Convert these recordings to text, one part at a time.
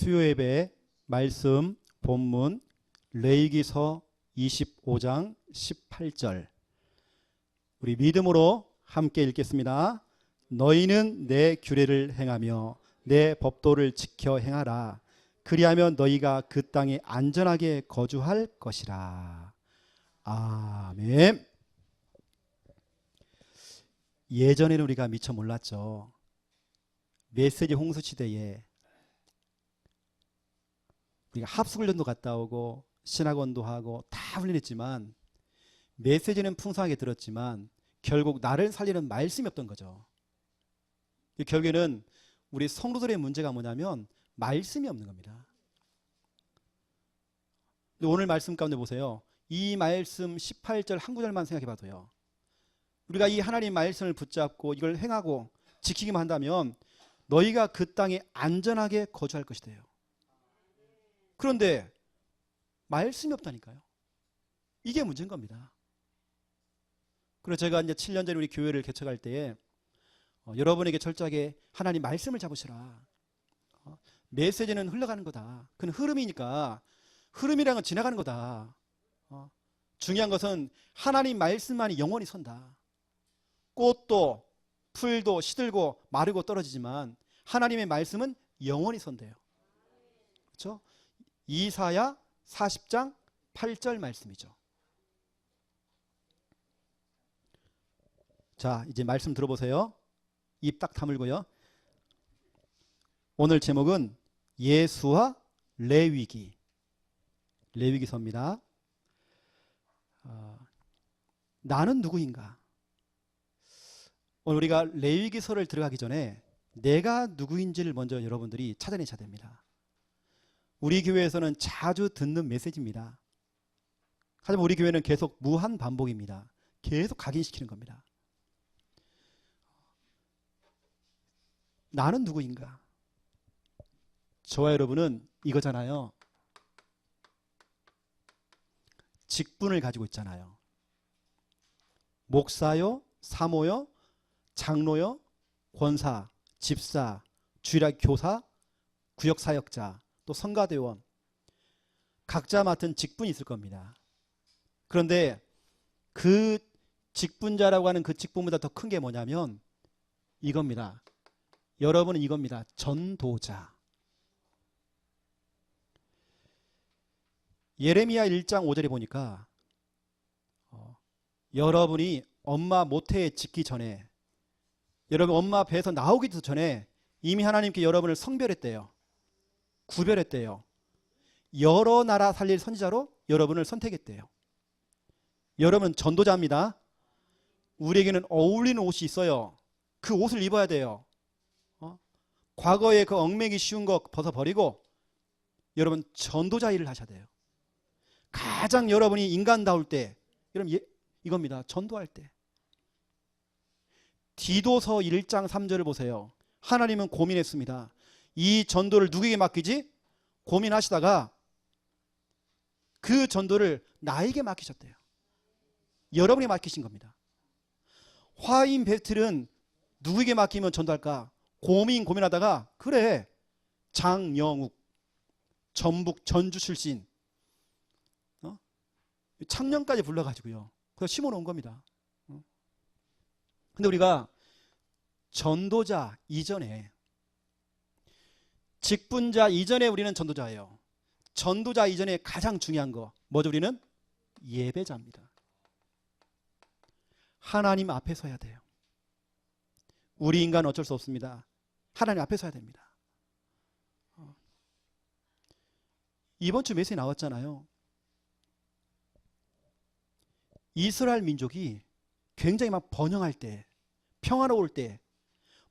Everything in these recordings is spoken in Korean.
수요 예배 말씀 본문 레위기서 25장 18절 우리 믿음으로 함께 읽겠습니다. 너희는 내 규례를 행하며 내 법도를 지켜 행하라. 그리하면 너희가 그 땅에 안전하게 거주할 것이라. 아멘. 예전에는 우리가 미처 몰랐죠. 메시지 홍수 시대에 우리가 합숙훈련도 갔다 오고 신학원도 하고 다 훈련했지만 메시지는 풍성하게 들었지만 결국 나를 살리는 말씀이 없던 거죠. 결국에는 우리 성도들의 문제가 뭐냐면 말씀이 없는 겁니다. 오늘 말씀 가운데 보세요. 이 말씀 18절 한 구절만 생각해 봐도요. 우리가 이 하나님 말씀을 붙잡고 이걸 행하고 지키기만 한다면 너희가 그 땅에 안전하게 거주할 것이래요. 그런데 말씀이 없다니까요. 이게 문제인 겁니다. 그래서 제가 이제 7년 전에 우리 교회를 개척할 때에 여러분에게 철저하게 하나님 말씀을 잡으시라. 메시지는 흘러가는 거다. 그건 흐름이니까 흐름이라는 건 지나가는 거다. 중요한 것은 하나님 말씀만이 영원히 선다. 꽃도 풀도 시들고 마르고 떨어지지만 하나님의 말씀은 영원히 선대요. 그렇죠? 이사야 40장 8절 말씀이죠. 자, 이제 말씀 들어보세요. 입 딱 다물고요. 오늘 제목은 예수와 레위기. 레위기서입니다. 나는 누구인가? 오늘 우리가 레위기서를 들어가기 전에 내가 누구인지를 먼저 여러분들이 찾아내셔야 됩니다. 우리 교회에서는 자주 듣는 메시지입니다. 하지만 우리 교회는 계속 무한 반복입니다. 계속 각인시키는 겁니다. 나는 누구인가? 저와 여러분은 이거잖아요. 직분을 가지고 있잖아요. 목사요, 사모요, 장로요, 권사, 집사, 주일학 교사, 구역사역자, 또 성가대원 각자 맡은 직분이 있을 겁니다. 그런데 그 직분자라고 하는 그 직분보다 더 큰 게 뭐냐면 이겁니다. 여러분은 이겁니다. 전도자. 예레미야 1장 5절에 보니까 여러분이 엄마 모태에 짓기 전에 여러분 엄마 배에서 나오기도 전에 이미 하나님께 여러분을 성별했대요. 구별했대요. 여러 나라 살릴 선지자로 여러분을 선택했대요. 여러분 전도자입니다. 우리에게는 어울리는 옷이 있어요. 그 옷을 입어야 돼요. 과거에 그 얽매기 쉬운 거 벗어버리고 여러분 전도자 일을 하셔야 돼요. 가장 여러분이 인간다울 때 여러분 이겁니다. 전도할 때. 디도서 1장 3절을 보세요. 하나님은 고민했습니다. 이 전도를 누구에게 맡기지? 고민하시다가 그 전도를 나에게 맡기셨대요. 여러분에게 맡기신 겁니다. 화인 배틀은 누구에게 맡기면 전도할까? 고민하다가 그래 장영욱 전북 전주 출신 청년까지 불러가지고요. 그래서 심어놓은 겁니다. 근데 우리가 전도자 이전에 직분자 이전에 우리는 전도자예요. 전도자 이전에 가장 중요한 거 뭐죠? 우리는 예배자입니다. 하나님 앞에 서야 돼요. 우리 인간은 어쩔 수 없습니다. 하나님 앞에 서야 됩니다. 이번 주 메시지 나왔잖아요. 이스라엘 민족이 굉장히 막 번영할 때, 평화로울 때,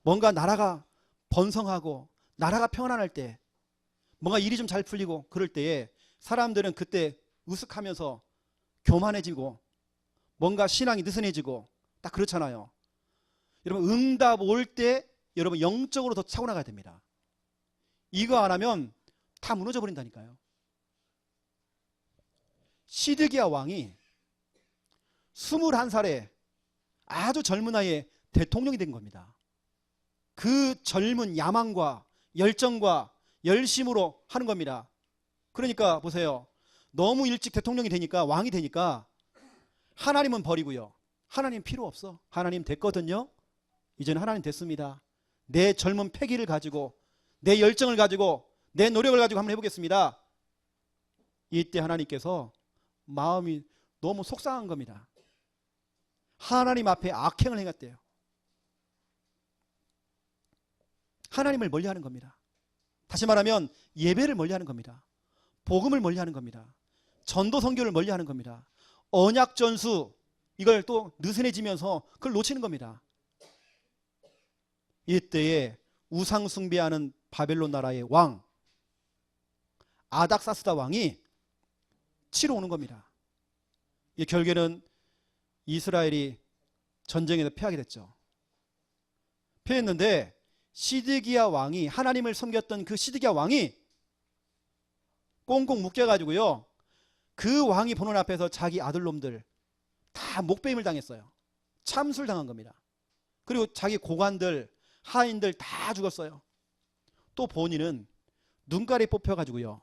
뭔가 나라가 번성하고 나라가 평안할 때, 뭔가 일이 좀 잘 풀리고 그럴 때에 사람들은 그때 으쓱하면서 교만해지고 뭔가 신앙이 느슨해지고 딱 그렇잖아요. 여러분 응답 올 때 여러분 영적으로 더 차고 나가야 됩니다. 이거 안 하면 다 무너져 버린다니까요. 시드기야 왕이 21살에 아주 젊은 나이에 대통령이 된 겁니다. 그 젊은 야망과 열정과 열심으로 하는 겁니다. 그러니까 보세요. 너무 일찍 대통령이 되니까, 왕이 되니까 하나님은 버리고요. 하나님 필요 없어. 하나님 됐거든요. 이제는 하나님 됐습니다. 내 젊은 패기를 가지고, 내 열정을 가지고, 내 노력을 가지고 한번 해보겠습니다. 이때 하나님께서 마음이 너무 속상한 겁니다. 하나님 앞에 악행을 행했대요. 하나님을 멀리하는 겁니다. 다시 말하면 예배를 멀리하는 겁니다. 복음을 멀리하는 겁니다. 전도 선교를 멀리하는 겁니다. 언약 전수, 이걸 또 느슨해지면서 그걸 놓치는 겁니다. 이때에 우상 숭배하는 바벨론 나라의 왕 아닥사스다 왕이 치러 오는 겁니다. 이 결국에는 이스라엘이 전쟁에서 패하게 됐죠. 패했는데 시드기야 왕이, 하나님을 섬겼던 그 시드기야 왕이 꽁꽁 묶여가지고요, 그 왕이 보는 앞에서 자기 아들놈들 다 목배임을 당했어요. 참술 당한 겁니다. 그리고 자기 고관들, 하인들 다 죽었어요. 또 본인은 눈깔이 뽑혀가지고요,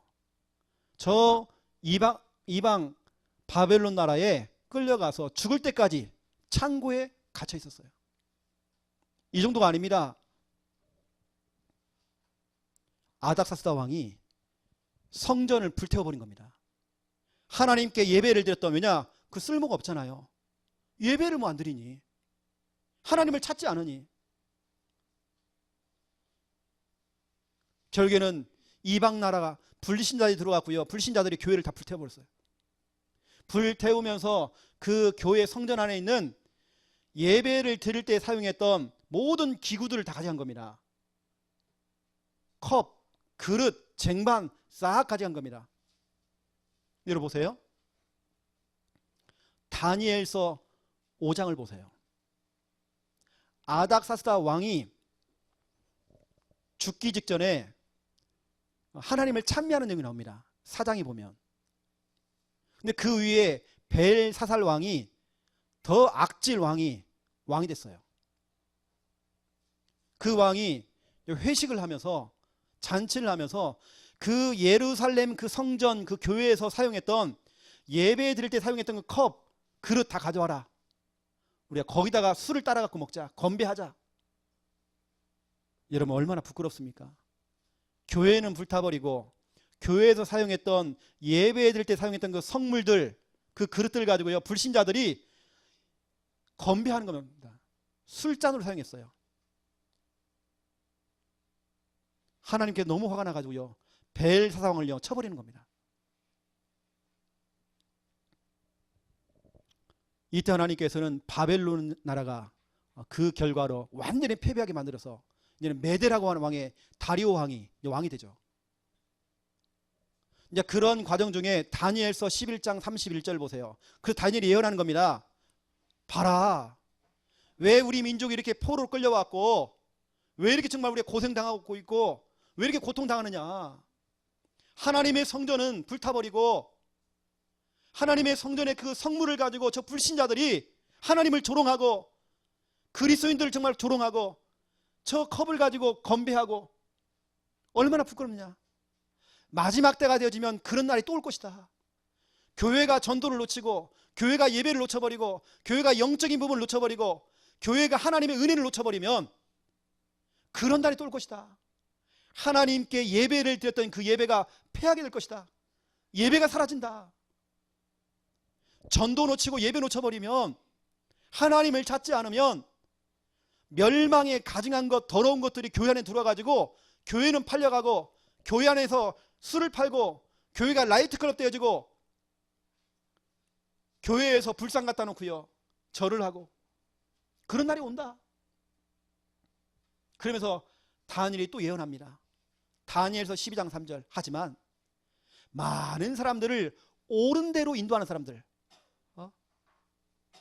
저 이방 바벨론 나라에 끌려가서 죽을 때까지 창고에 갇혀 있었어요. 이 정도가 아닙니다. 아닥사스다 왕이 성전을 불태워버린 겁니다. 하나님께 예배를 드렸던, 왜냐? 그 쓸모가 없잖아요. 예배를 뭐 안 드리니? 하나님을 찾지 않으니? 결국에는 이방 나라가 불신자들이 들어갔고요, 불신자들이 교회를 다 불태워버렸어요. 불태우면서 그 교회 성전 안에 있는 예배를 드릴 때 사용했던 모든 기구들을 다 가져간 겁니다. 컵, 그릇, 쟁반 싹 가져간 겁니다. 여러분 보세요. 다니엘서 5장을 보세요. 아닥사스다 왕이 죽기 직전에 하나님을 찬미하는 내용이 나옵니다. 4장에 보면. 근데 그 위에 벨사살 왕이, 더 악질 왕이 됐어요. 그 왕이 회식을 하면서, 잔치를 하면서 그 예루살렘 그 성전 그 교회에서 사용했던, 예배 드릴 때 사용했던 그 컵, 그릇 다 가져와라. 우리가 거기다가 술을 따라 갖고 먹자. 건배하자. 여러분 얼마나 부끄럽습니까? 교회는 불타버리고 교회에서 사용했던, 예배 드릴 때 사용했던 그 성물들, 그 그릇들 가지고요, 불신자들이 건배하는 겁니다. 술잔으로 사용했어요. 하나님께 너무 화가 나가지고요, 벨사사왕을요 쳐버리는 겁니다. 이때 하나님께서는 바벨론 나라가 그 결과로 완전히 패배하게 만들어서 이제는 메데라고 하는 왕의 다리오 왕이 되죠. 이제 그런 과정 중에 다니엘서 11장 31절 보세요. 그 다니엘이 예언하는 겁니다. 봐라, 왜 우리 민족이 이렇게 포로로 끌려왔고, 왜 이렇게 정말 우리가 고생당하고 있고, 왜 이렇게 고통당하느냐. 하나님의 성전은 불타버리고, 하나님의 성전의 그 성물을 가지고 저 불신자들이 하나님을 조롱하고, 그리스도인들을 정말 조롱하고, 저 컵을 가지고 건배하고, 얼마나 부끄럽냐. 마지막 때가 되어지면 그런 날이 또 올 것이다. 교회가 전도를 놓치고, 교회가 예배를 놓쳐버리고, 교회가 영적인 부분을 놓쳐버리고, 교회가 하나님의 은혜를 놓쳐버리면 그런 날이 또 올 것이다. 하나님께 예배를 드렸던 그 예배가 패하게 될 것이다. 예배가 사라진다. 전도 놓치고 예배 놓쳐버리면, 하나님을 찾지 않으면 멸망에 가증한 것, 더러운 것들이 교회 안에 들어와가지고 교회는 팔려가고, 교회 안에서 술을 팔고, 교회가 라이트클럽 되어지고, 교회에서 불상 갖다 놓고요 절을 하고, 그런 날이 온다. 그러면서 다니엘이 또 예언합니다. 다니엘서 12장 3절. 하지만 많은 사람들을 옳은 대로 인도하는 사람들,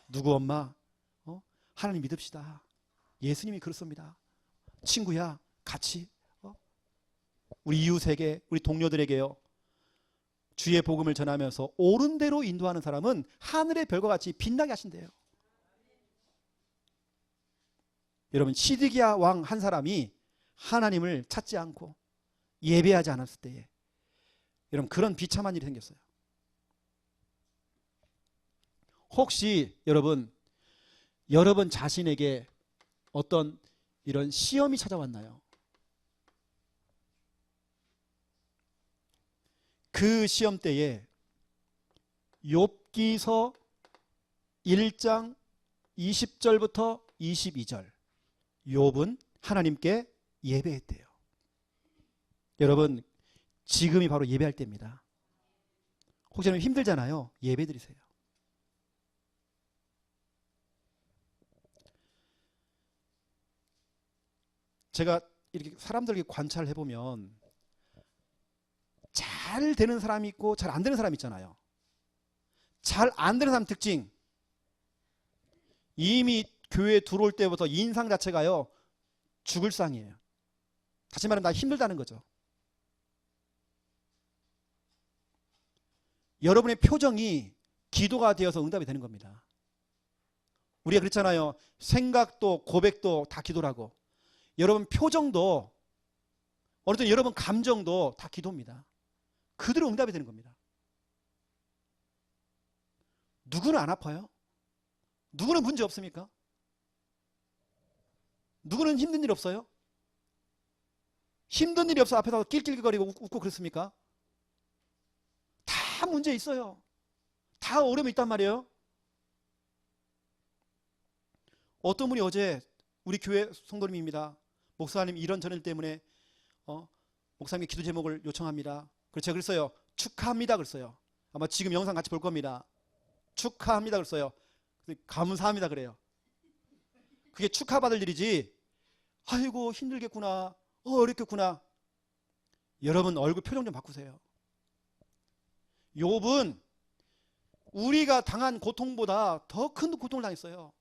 누구 엄마, 하나님 믿읍시다. 예수님이 그렇습니다. 친구야, 같이 우리 이웃에게, 우리 동료들에게요, 주의 복음을 전하면서 옳은 대로 인도하는 사람은 하늘의 별과 같이 빛나게 하신대요. 여러분, 시드기야 왕 한 사람이 하나님을 찾지 않고 예배하지 않았을 때에 여러분 그런 비참한 일이 생겼어요. 혹시 여러분 자신에게 어떤 이런 시험이 찾아왔나요? 그 시험 때에 욥기서 1장 20절부터 22절 욥은 하나님께 예배했대요. 여러분 지금이 바로 예배할 때입니다. 혹시 여러분 힘들잖아요. 예배 드리세요. 제가 이렇게 사람들 관찰을 해보면 잘 되는 사람이 있고 잘 안 되는 사람이 있잖아요. 잘 안 되는 사람 특징, 이미 교회에 들어올 때부터 인상 자체가요 죽을 상이에요. 다시 말하면 나 힘들다는 거죠. 여러분의 표정이 기도가 되어서 응답이 되는 겁니다. 우리가 그랬잖아요. 생각도 고백도 다 기도라고. 여러분 표정도 어느 정도 여러분 감정도 다 기도입니다. 그대로 응답이 되는 겁니다. 누구는 안 아파요? 누구는 문제 없습니까? 누구는 힘든 일 없어요? 힘든 일이 없어 앞에서 낄낄거리고 웃고 그렇습니까? 다 문제 있어요. 다 어려움이 있단 말이에요. 어떤 분이 어제 우리 교회 성도님입니다. 목사님 이런 전일 때문에 목사님께 기도 제목을 요청합니다. 그래서 제가 그랬어요. 축하합니다 그랬어요. 아마 지금 영상 같이 볼 겁니다. 축하합니다 그랬어요. 감사합니다 그래요. 그게 축하받을 일이지 아이고 힘들겠구나 어렵겠구나. 여러분 얼굴 표정 좀 바꾸세요. 욥은 우리가 당한 고통보다 더 큰 고통을 당했어요.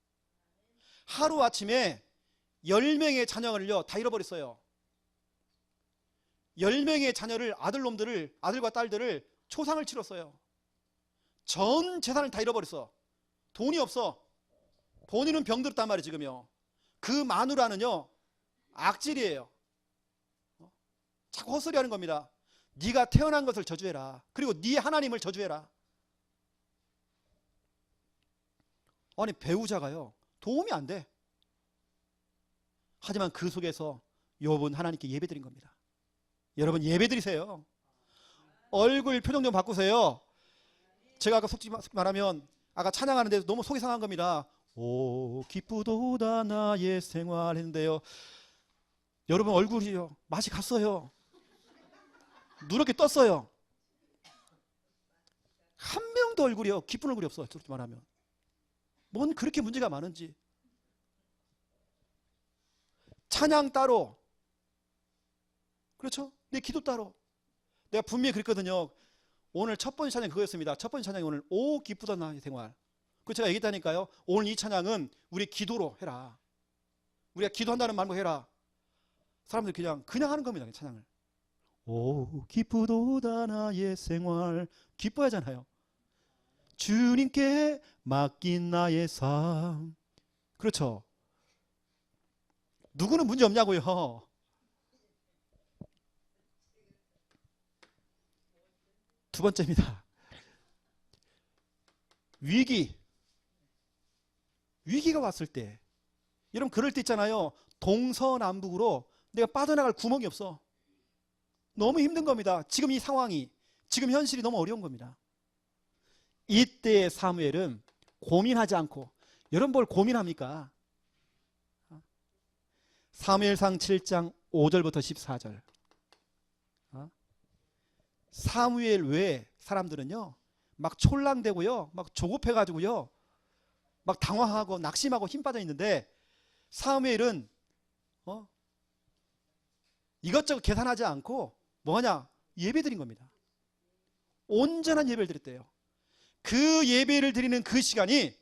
하루아침에 10명의 자녀를요 다 잃어버렸어요. 10명의 자녀를 아들과 딸들을 초상을 치렀어요. 전 재산을 다 잃어버렸어. 돈이 없어. 본인은 병들었단 말이에요 지금요. 그 마누라는요 악질이에요. 자꾸 헛소리하는 겁니다. 네가 태어난 것을 저주해라. 그리고 네 하나님을 저주해라. 아니 배우자가요 도움이 안 돼. 하지만 그 속에서 욥은 하나님께 예배드린 겁니다. 여러분 예배드리세요. 얼굴 표정 좀 바꾸세요. 제가 아까 솔직히 말하면 아까 찬양하는데 너무 속이 상한 겁니다. 오 기쁘도다 나의 생활 했는데요. 여러분 얼굴이요 맛이 갔어요. 누렇게 떴어요. 한 명도 얼굴이요 기쁜 얼굴이 없어요. 솔직히 말하면 뭔 그렇게 문제가 많은지. 찬양 따로 그렇죠? 내 기도 따로. 내가 분명히 그랬거든요. 오늘 첫 번째 찬양 그거였습니다. 첫 번째 찬양이 오늘 오 기쁘다 나의 생활. 그 제가 얘기했다니까요. 오늘 이 찬양은 우리 기도로 해라. 우리가 기도한다는 말로 해라. 사람들이 그냥 하는 겁니다. 찬양을. 오 기쁘도다 나의 생활. 기뻐하잖아요. 주님께 맡긴 나의 삶. 그렇죠. 누구는 문제 없냐고요. 두 번째입니다. 위기가 왔을 때 여러분 그럴 때 있잖아요. 동서남북으로 내가 빠져나갈 구멍이 없어. 너무 힘든 겁니다. 지금 이 상황이 지금 현실이 너무 어려운 겁니다. 이때 사무엘은 고민하지 않고 여러분 뭘 고민합니까? 사무엘상 7장 5절부터 14절. 사무엘 외에 사람들은요 막 촐랑대고요 막 조급해가지고요 막 당황하고 낙심하고 힘 빠져 있는데 사무엘은 이것저것 계산하지 않고 뭐하냐 예배 드린 겁니다. 온전한 예배를 드렸대요. 그 예배를 드리는 그 시간이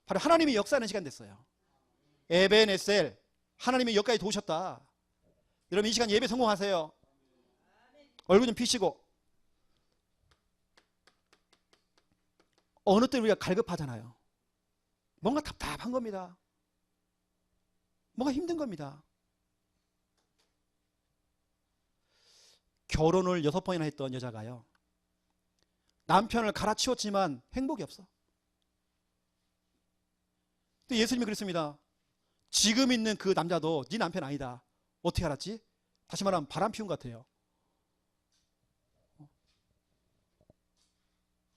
바로 하나님이 역사하는 시간 됐어요. 에베네셀 하나님이 여기까지 도우셨다. 여러분 이 시간 예배 성공하세요. 얼굴 좀 피시고. 어느 때 우리가 갈급하잖아요. 뭔가 답답한 겁니다. 뭔가 힘든 겁니다. 결혼을 6번이나 했던 여자가요, 남편을 갈아치웠지만 행복이 없어. 근데 예수님이 그랬습니다. 지금 있는 그 남자도 네 남편 아니다. 어떻게 알았지? 다시 말하면 바람 피운 것 같아요.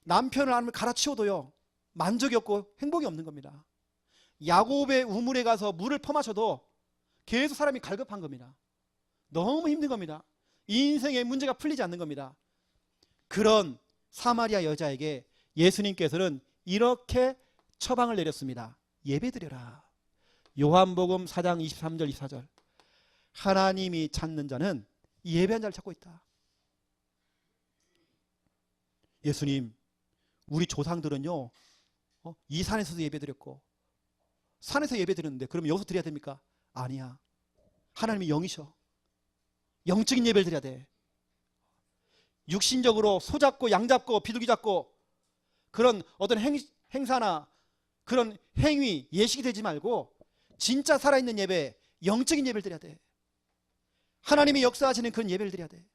남편을 갈아치워도요, 만족이 없고 행복이 없는 겁니다. 야곱의 우물에 가서 물을 퍼마셔도 계속 사람이 갈급한 겁니다. 너무 힘든 겁니다. 인생의 문제가 풀리지 않는 겁니다. 그런 사마리아 여자에게 예수님께서는 이렇게 처방을 내렸습니다. 예배드려라. 요한복음 4장 23절 24절. 하나님이 찾는 자는 예배한 자를 찾고 있다. 예수님, 우리 조상들은요, 이 산에서도 예배드렸고 산에서 예배드렸는데 그러면 여기서 드려야 됩니까? 아니야. 하나님이 영이셔. 영적인 예배를 드려야 돼. 육신적으로 소 잡고 양 잡고 비둘기 잡고 그런 어떤 행사나 그런 행위, 예식이 되지 말고 진짜 살아있는 예배, 영적인 예배를 드려야 돼. 하나님이 역사하시는 그런 예배를 드려야 돼.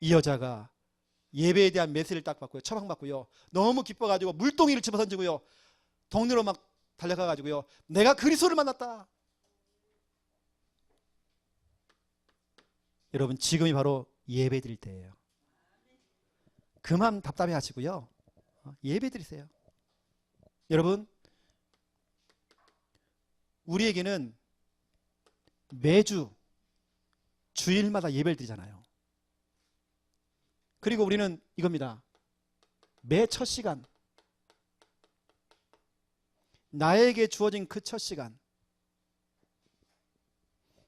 이 여자가 예배에 대한 메시지를 딱 받고요, 처방받고요, 너무 기뻐가지고 물동이를 집어던지고요, 동네로 막 달려가가지고요, 내가 그리스도를 만났다. 여러분, 지금이 바로 예배 드릴 때예요. 그만 답답해 하시고요, 예배 드리세요. 여러분, 우리에게는 매주 주일마다 예배를 드리잖아요. 그리고 우리는 이겁니다. 매 첫 시간, 나에게 주어진 그 첫 시간,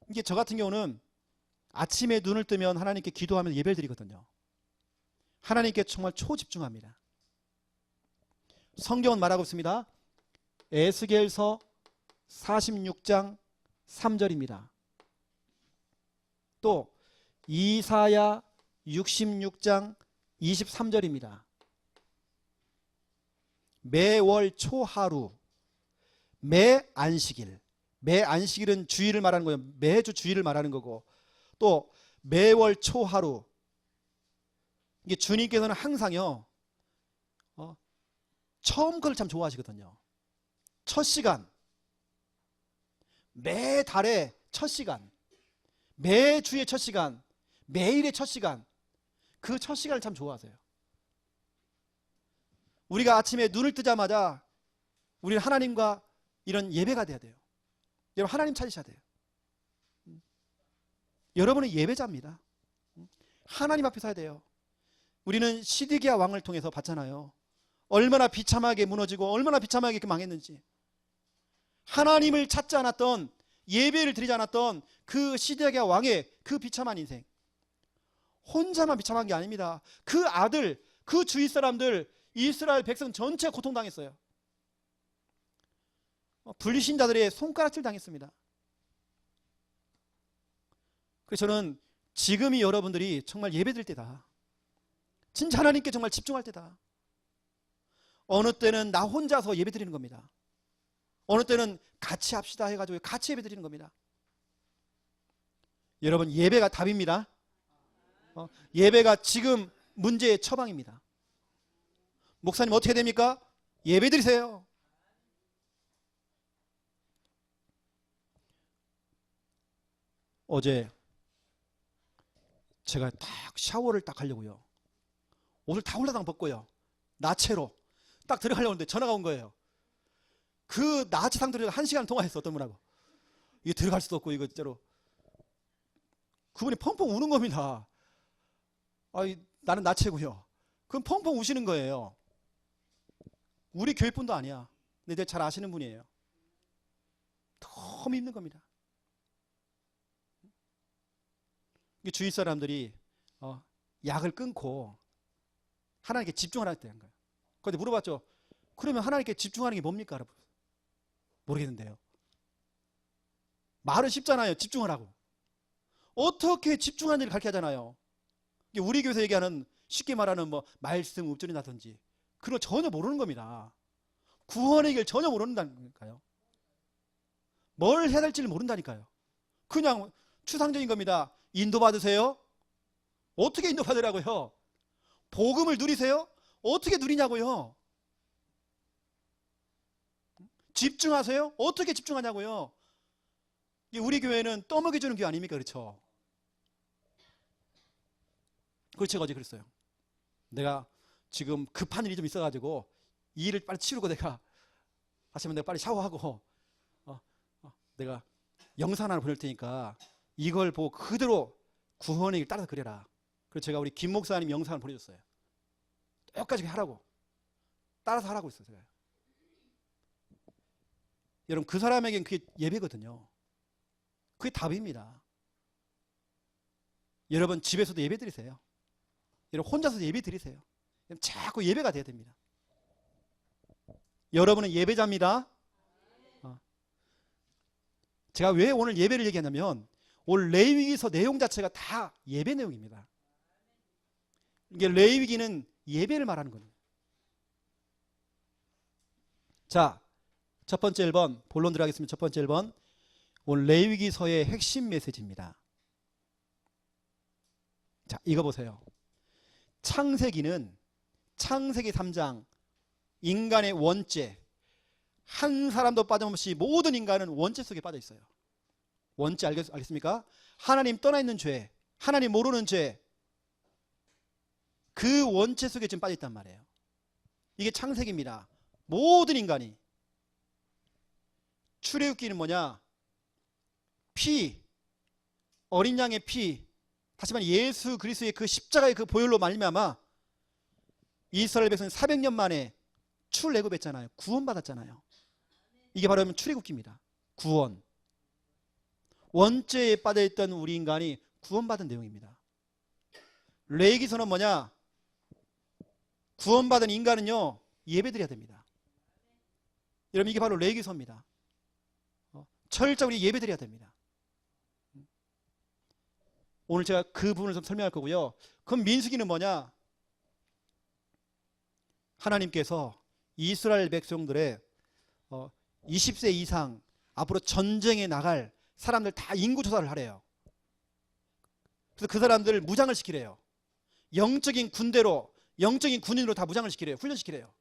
이게 저 같은 경우는 아침에 눈을 뜨면 하나님께 기도하면서 예배를 드리거든요. 하나님께 정말 초집중합니다. 성경은 말하고 있습니다. 에스겔서 46장 3절입니다. 또 이사야 66장 23절입니다. 매월 초하루, 매 안식일, 매 안식일은 주일을 말하는 거예요. 매주 주일을 말하는 거고, 또 매월 초하루, 이게 주님께서는 항상요, 처음 걸 참 좋아하시거든요. 첫 시간, 매 달의 첫 시간, 매 주의 첫 시간, 매일의 첫 시간, 그 첫 시간을 참 좋아하세요. 우리가 아침에 눈을 뜨자마자 우리는 하나님과 이런 예배가 돼야 돼요. 여러분, 하나님 찾으셔야 돼요. 여러분은 예배자입니다. 하나님 앞에 서야 돼요. 우리는 시드기야 왕을 통해서 봤잖아요. 얼마나 비참하게 무너지고 얼마나 비참하게 망했는지. 하나님을 찾지 않았던, 예배를 드리지 않았던 그 시드기야 왕의 그 비참한 인생, 혼자만 비참한 게 아닙니다. 그 아들, 그 주위 사람들, 이스라엘 백성 전체가 고통당했어요. 불신자들의 손가락질 당했습니다. 그래서 저는 지금이 여러분들이 정말 예배드릴 때다. 진짜 하나님께 정말 집중할 때다. 어느 때는 나 혼자서 예배드리는 겁니다. 어느 때는 같이 합시다 해가지고 같이 예배드리는 겁니다. 여러분, 예배가 답입니다. 예배가 지금 문제의 처방입니다. 목사님 어떻게 됩니까? 예배드리세요. 어제 제가 딱 샤워를 딱 하려고요, 옷을 다 홀라당 벗고요, 나체로 딱 들어가려고 하는데 전화가 온 거예요. 그 나체 상태로 1시간 통화했어, 어떤 분하고. 이게 들어갈 수도 없고, 이거 진짜로. 그분이 펑펑 우는 겁니다. 나는 나체고요. 그럼 펑펑 우시는 거예요. 우리 교회분도 아니야. 근데 잘 아시는 분이에요. 너무 힘든 겁니다. 주위 사람들이 약을 끊고 하나님께 집중하라는 때인 거예요. 그런데 물어봤죠. 그러면 하나님께 집중하는 게 뭡니까? 모르겠는데요. 말은 쉽잖아요. 집중하라고. 어떻게 집중하는지를 가르쳐 하잖아요. 우리 교회에서 얘기하는, 쉽게 말하는 말씀 읍전이라든지 그런 거 전혀 모르는 겁니다. 구원의 길 전혀 모른다니까요. 뭘 해야 될지를 모른다니까요. 그냥 추상적인 겁니다. 인도받으세요? 어떻게 인도받으라고요? 복음을 누리세요? 어떻게 누리냐고요? 집중하세요? 어떻게 집중하냐고요? 우리 교회는 떠먹여주는 교회 아닙니까? 그렇죠? 그래서 제가 어제 그랬어요. 내가 지금 급한 일이 좀 있어가지고 이 일을 빨리 치우고 내가 하시면 내가 빨리 샤워하고 내가 영상 하나 보낼 테니까 이걸 보고 그대로 구원의 길 따라서 그려라. 그래서 제가 우리 김 목사님 영상을 보내줬어요. 똑같이 하라고. 따라서 하라고 했어요. 제가. 여러분 그 사람에겐 그게 예배거든요. 그게 답입니다. 여러분 집에서도 예배 드리세요. 여러분 혼자서도 예배 드리세요. 자꾸 예배가 돼야 됩니다. 여러분은 예배자입니다. 제가 왜 오늘 예배를 얘기하냐면 오늘 레위기서 내용 자체가 다 예배 내용입니다. 이게 레위기는 예배를 말하는 겁니다. 자, 첫 번째 1번 본론 들어가겠습니다. 첫 번째 1번 오늘 레위기서의 핵심 메시지입니다. 자, 이거 보세요. 창세기는 창세기 3장 인간의 원죄, 한 사람도 빠짐없이 모든 인간은 원죄 속에 빠져 있어요. 원죄 알겠습니까? 하나님 떠나 있는 죄, 하나님 모르는 죄, 그 원죄 속에 지금 빠져 있단 말이에요. 이게 창세기입니다. 모든 인간이. 출애굽기는 뭐냐? 피, 어린 양의 피, 다시 말해 예수 그리스도의 그 십자가의 그 보혈로 말미암아 이스라엘 백성이 400년 만에 출애굽했잖아요. 구원받았잖아요. 이게 바로 출애굽기입니다. 구원. 원죄에 빠져있던 우리 인간이 구원받은 내용입니다. 레위기서는 뭐냐? 구원받은 인간은요 예배드려야 됩니다. 여러분 이게 바로 레위기서입니다. 철저히 예배드려야 됩니다. 오늘 제가 그 부분을 좀 설명할 거고요. 그럼 민수기는 뭐냐? 하나님께서 이스라엘 백성들의 20세 이상 앞으로 전쟁에 나갈 사람들 다 인구 조사를 하래요. 그래서 그 사람들을 무장을 시키래요. 영적인 군대로, 영적인 군인으로 다 무장을 시키래요. 훈련시키래요.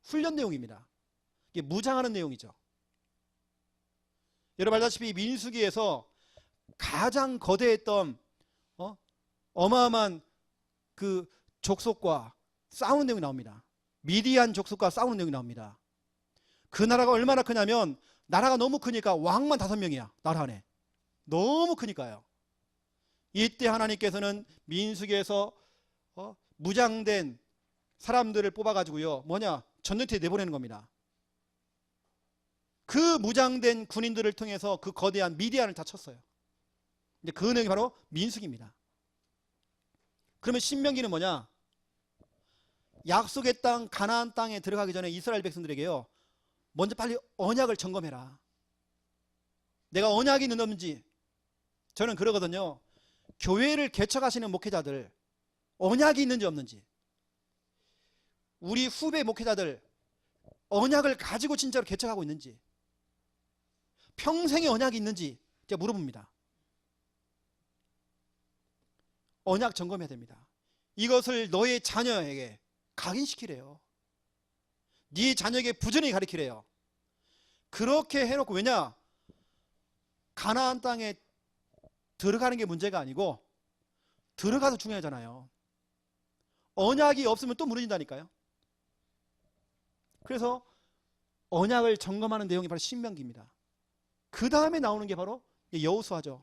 훈련 내용입니다. 이게 무장하는 내용이죠. 여러분 알다시피 민수기에서 가장 거대했던 어마어마한 그 족속과 싸우는 내용이 나옵니다. 미디안 족속과 싸우는 내용이 나옵니다. 그 나라가 얼마나 크냐면 나라가 너무 크니까 왕만 5명이야. 나라 안에. 너무 크니까요. 이때 하나님께서는 민수기에서 무장된 사람들을 뽑아가지고요. 뭐냐? 전쟁터에 내보내는 겁니다. 그 무장된 군인들을 통해서 그 거대한 미디안을 다 쳤어요. 이제 그 내용이 바로 민수기입니다. 그러면 신명기는 뭐냐? 약속의 땅 가나안 땅에 들어가기 전에 이스라엘 백성들에게요. 먼저 빨리 언약을 점검해라. 내가 언약이 있는지 없는지. 저는 그러거든요. 교회를 개척하시는 목회자들 언약이 있는지 없는지. 우리 후배 목회자들 언약을 가지고 진짜로 개척하고 있는지. 평생의 언약이 있는지 제가 물어봅니다. 언약 점검해야 됩니다. 이것을 너의 자녀에게 각인시키래요. 네 자녀에게 부지런히 가르치래요. 그렇게 해놓고 왜냐? 가나안 땅에 들어가는 게 문제가 아니고 들어가서 중요하잖아요. 언약이 없으면 또 무너진다니까요. 그래서 언약을 점검하는 내용이 바로 신명기입니다. 그 다음에 나오는 게 바로 여호수아죠.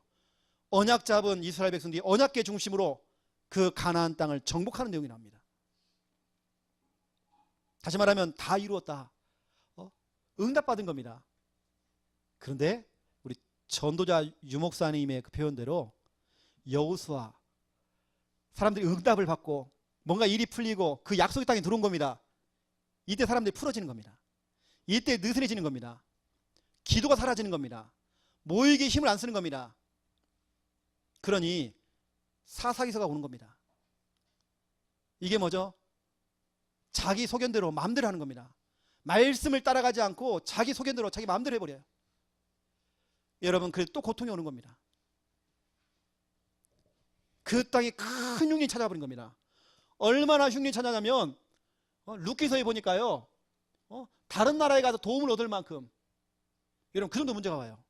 언약 잡은 이스라엘 백성들이 언약궤 중심으로 그 가나안 땅을 정복하는 내용이 나옵니다. 다시 말하면 다 이루었다. 응답받은 겁니다. 그런데 우리 전도자 유목사님의 그 표현대로 여호수아 사람들이 응답을 받고 뭔가 일이 풀리고 그 약속의 땅에 들어온 겁니다. 이때 사람들이 풀어지는 겁니다. 이때 느슨해지는 겁니다. 기도가 사라지는 겁니다. 모이기에 힘을 안 쓰는 겁니다. 그러니 사사기서가 오는 겁니다. 이게 뭐죠? 자기 소견대로 마음대로 하는 겁니다. 말씀을 따라가지 않고 자기 소견대로 자기 마음대로 해버려요. 여러분 그래서 또 고통이 오는 겁니다. 그 땅에 큰 흉년이 찾아와 버린 겁니다. 얼마나 흉년이 찾아냐면 룻기서에 보니까요, 다른 나라에 가서 도움을 얻을 만큼, 여러분 그 정도 문제가 와요.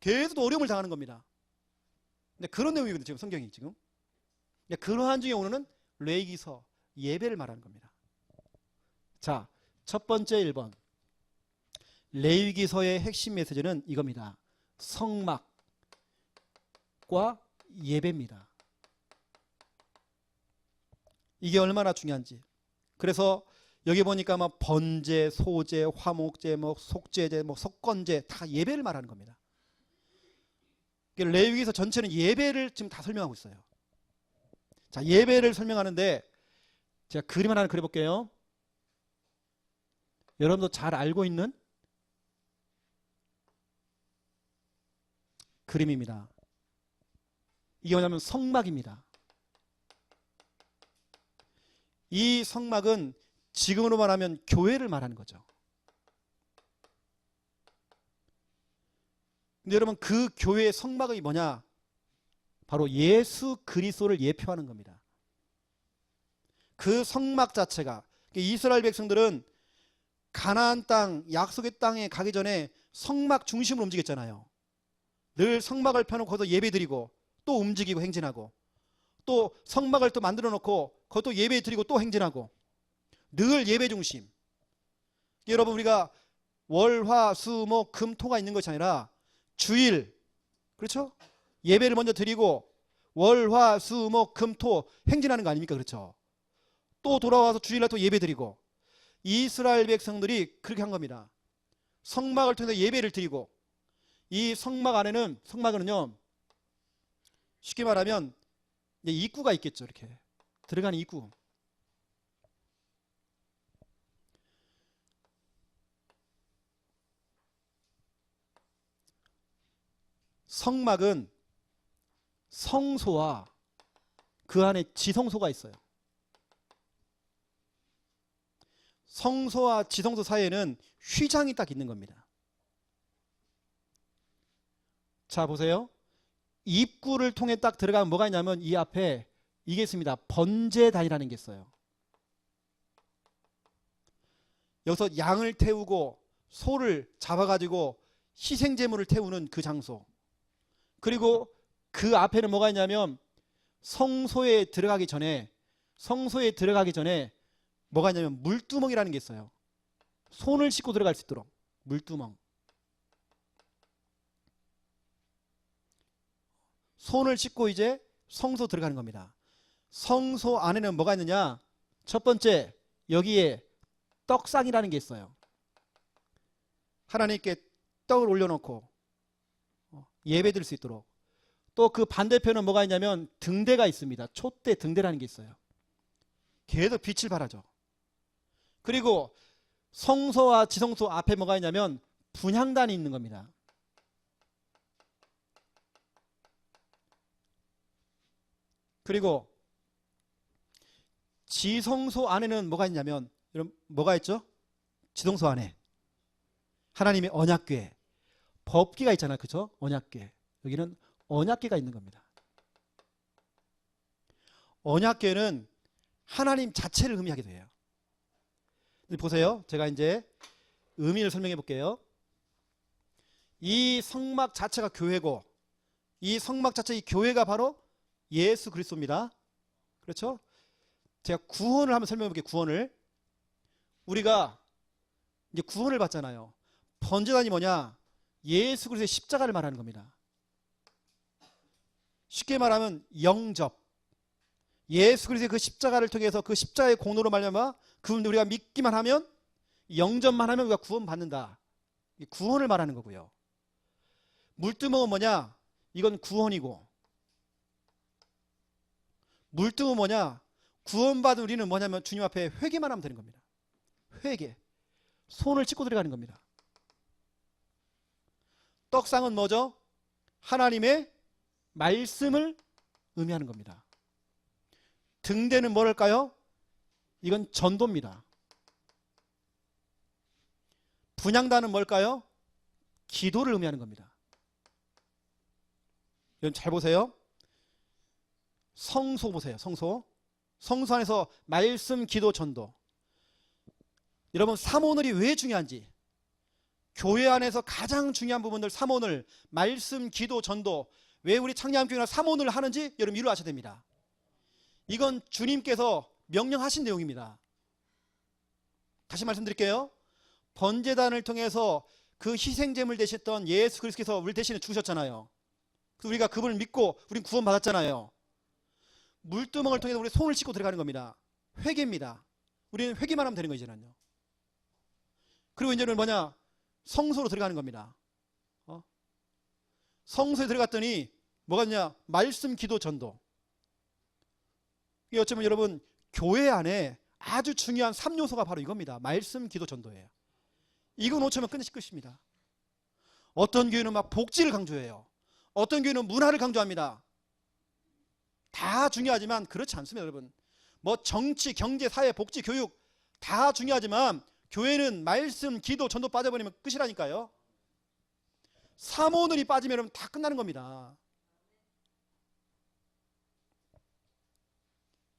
계속 어려움을 당하는 겁니다. 근데 그런 내용이거든요, 지금 성경이 지금. 그러한 중에 오늘은 레위기서 예배를 말하는 겁니다. 자, 첫 번째 1번. 레위기서의 핵심 메시지는 이겁니다. 성막과 예배입니다. 이게 얼마나 중요한지. 그래서 여기 보니까 막 번제, 소제, 화목제, 뭐 속제제, 뭐 속건제 다 예배를 말하는 겁니다. 레위기서 전체는 예배를 지금 다 설명하고 있어요. 자, 예배를 설명하는데 제가 그림 하나 그려볼게요. 여러분도 잘 알고 있는 그림입니다. 이게 뭐냐면 성막입니다. 이 성막은 지금으로 말하면 교회를 말하는 거죠. 근데 여러분 그 교회의 성막이 뭐냐? 바로 예수 그리스도를 예표하는 겁니다. 그 성막 자체가, 이스라엘 백성들은 가나안 땅, 약속의 땅에 가기 전에 성막 중심으로 움직였잖아요. 늘 성막을 펴놓고 거기서 예배드리고 또 움직이고 행진하고, 또 성막을 또 만들어 놓고 거기서 예배드리고 또 행진하고, 늘 예배 중심. 여러분 우리가 월, 화, 수, 목, 금, 토가 있는 것이 아니라 주일, 그렇죠? 예배를 먼저 드리고 월, 화, 수, 목, 금, 토 행진하는 거 아닙니까? 그렇죠? 또 돌아와서 주일날 또 예배드리고. 이스라엘 백성들이 그렇게 한 겁니다. 성막을 통해서 예배를 드리고, 이 성막 안에는, 성막은요 쉽게 말하면 입구가 있겠죠. 이렇게 들어가는 입구. 성막은 성소와 그 안에 지성소가 있어요. 성소와 지성소 사이에는 휘장이 딱 있는 겁니다. 자, 보세요. 입구를 통해 딱 들어가면 뭐가 있냐면 이 앞에 이게 있습니다. 번제단이라는 게 있어요. 여기서 양을 태우고 소를 잡아가지고 희생제물을 태우는 그 장소. 그리고 그 앞에는 뭐가 있냐면 성소에 들어가기 전에 뭐가 있냐면 물두멍이라는 게 있어요. 손을 씻고 들어갈 수 있도록 물두멍. 손을 씻고 이제 성소 들어가는 겁니다. 성소 안에는 뭐가 있느냐? 첫 번째, 여기에 떡상이라는 게 있어요. 하나님께 떡을 올려놓고 예배 드릴 수 있도록. 또 그 반대편은 뭐가 있냐면 등대가 있습니다. 촛대 등대라는 게 있어요. 계속 빛을 발하죠. 그리고 성소와 지성소 앞에 뭐가 있냐면 분향단이 있는 겁니다. 그리고 지성소 안에는 뭐가 있냐면, 여러분 뭐가 있죠? 지성소 안에 하나님의 언약궤, 법궤가 있잖아요. 그죠? 언약궤. 여기는 언약궤가 있는 겁니다. 언약궤는 하나님 자체를 의미하게 돼요. 보세요. 제가 이제 의미를 설명해 볼게요. 이 성막 자체가 교회고, 이 성막 자체, 이 교회가 바로 예수 그리스도입니다. 그렇죠? 제가 구원을 한번 설명해 볼게요. 구원을. 우리가 이제 구원을 받잖아요. 번제단이 뭐냐? 예수 그리스도의 십자가를 말하는 겁니다. 쉽게 말하면 영접. 예수 그리스도의 그 십자가를 통해서 그 십자가의 공로로 말미암아 그분들 우리가 믿기만 하면, 영접만 하면 우리가 구원받는다. 구원을 말하는 거고요. 물두멍은 뭐냐? 이건 구원이고, 물두멍은 뭐냐? 구원받은 우리는 뭐냐면 주님 앞에 회개만 하면 되는 겁니다. 회개. 손을 씻고 들어가는 겁니다. 떡상은 뭐죠? 하나님의 말씀을 의미하는 겁니다. 등대는 뭐랄까요? 이건 전도입니다. 분향단은 뭘까요? 기도를 의미하는 겁니다. 여러분 잘 보세요. 성소 보세요. 성소. 성소 안에서 말씀, 기도, 전도. 여러분 삼오늘이 왜 중요한지, 교회 안에서 가장 중요한 부분들 삼오늘, 말씀, 기도, 전도, 왜 우리 창량교회가 삼오늘을 하는지 여러분 이루 아셔야 됩니다. 이건 주님께서 명령하신 내용입니다. 다시 말씀드릴게요. 번제단을 통해서 그 희생제물 되셨던 예수 그리스도께서 우리 대신에 죽으셨잖아요. 그래서 우리가 그분을 믿고 우린 구원받았잖아요. 물두멍을 통해서 우리 손을 씻고 들어가는 겁니다. 회개입니다. 우리는 회개만 하면 되는 거예요, 이제는요. 그리고 이제는 뭐냐? 성소로 들어가는 겁니다. 성소에 들어갔더니 뭐가 있냐? 말씀, 기도, 전도. 이게 어쩌면 여러분 교회 안에 아주 중요한 3요소가 바로 이겁니다. 말씀, 기도, 전도예요. 이거 놓치면 끝입니다. 어떤 교회는 막 복지를 강조해요. 어떤 교회는 문화를 강조합니다. 다 중요하지만 그렇지 않습니다, 여러분. 뭐 정치, 경제, 사회, 복지, 교육 다 중요하지만 교회는 말씀, 기도, 전도 빠져버리면 끝이라니까요. 삼오늘이 빠지면 다 끝나는 겁니다.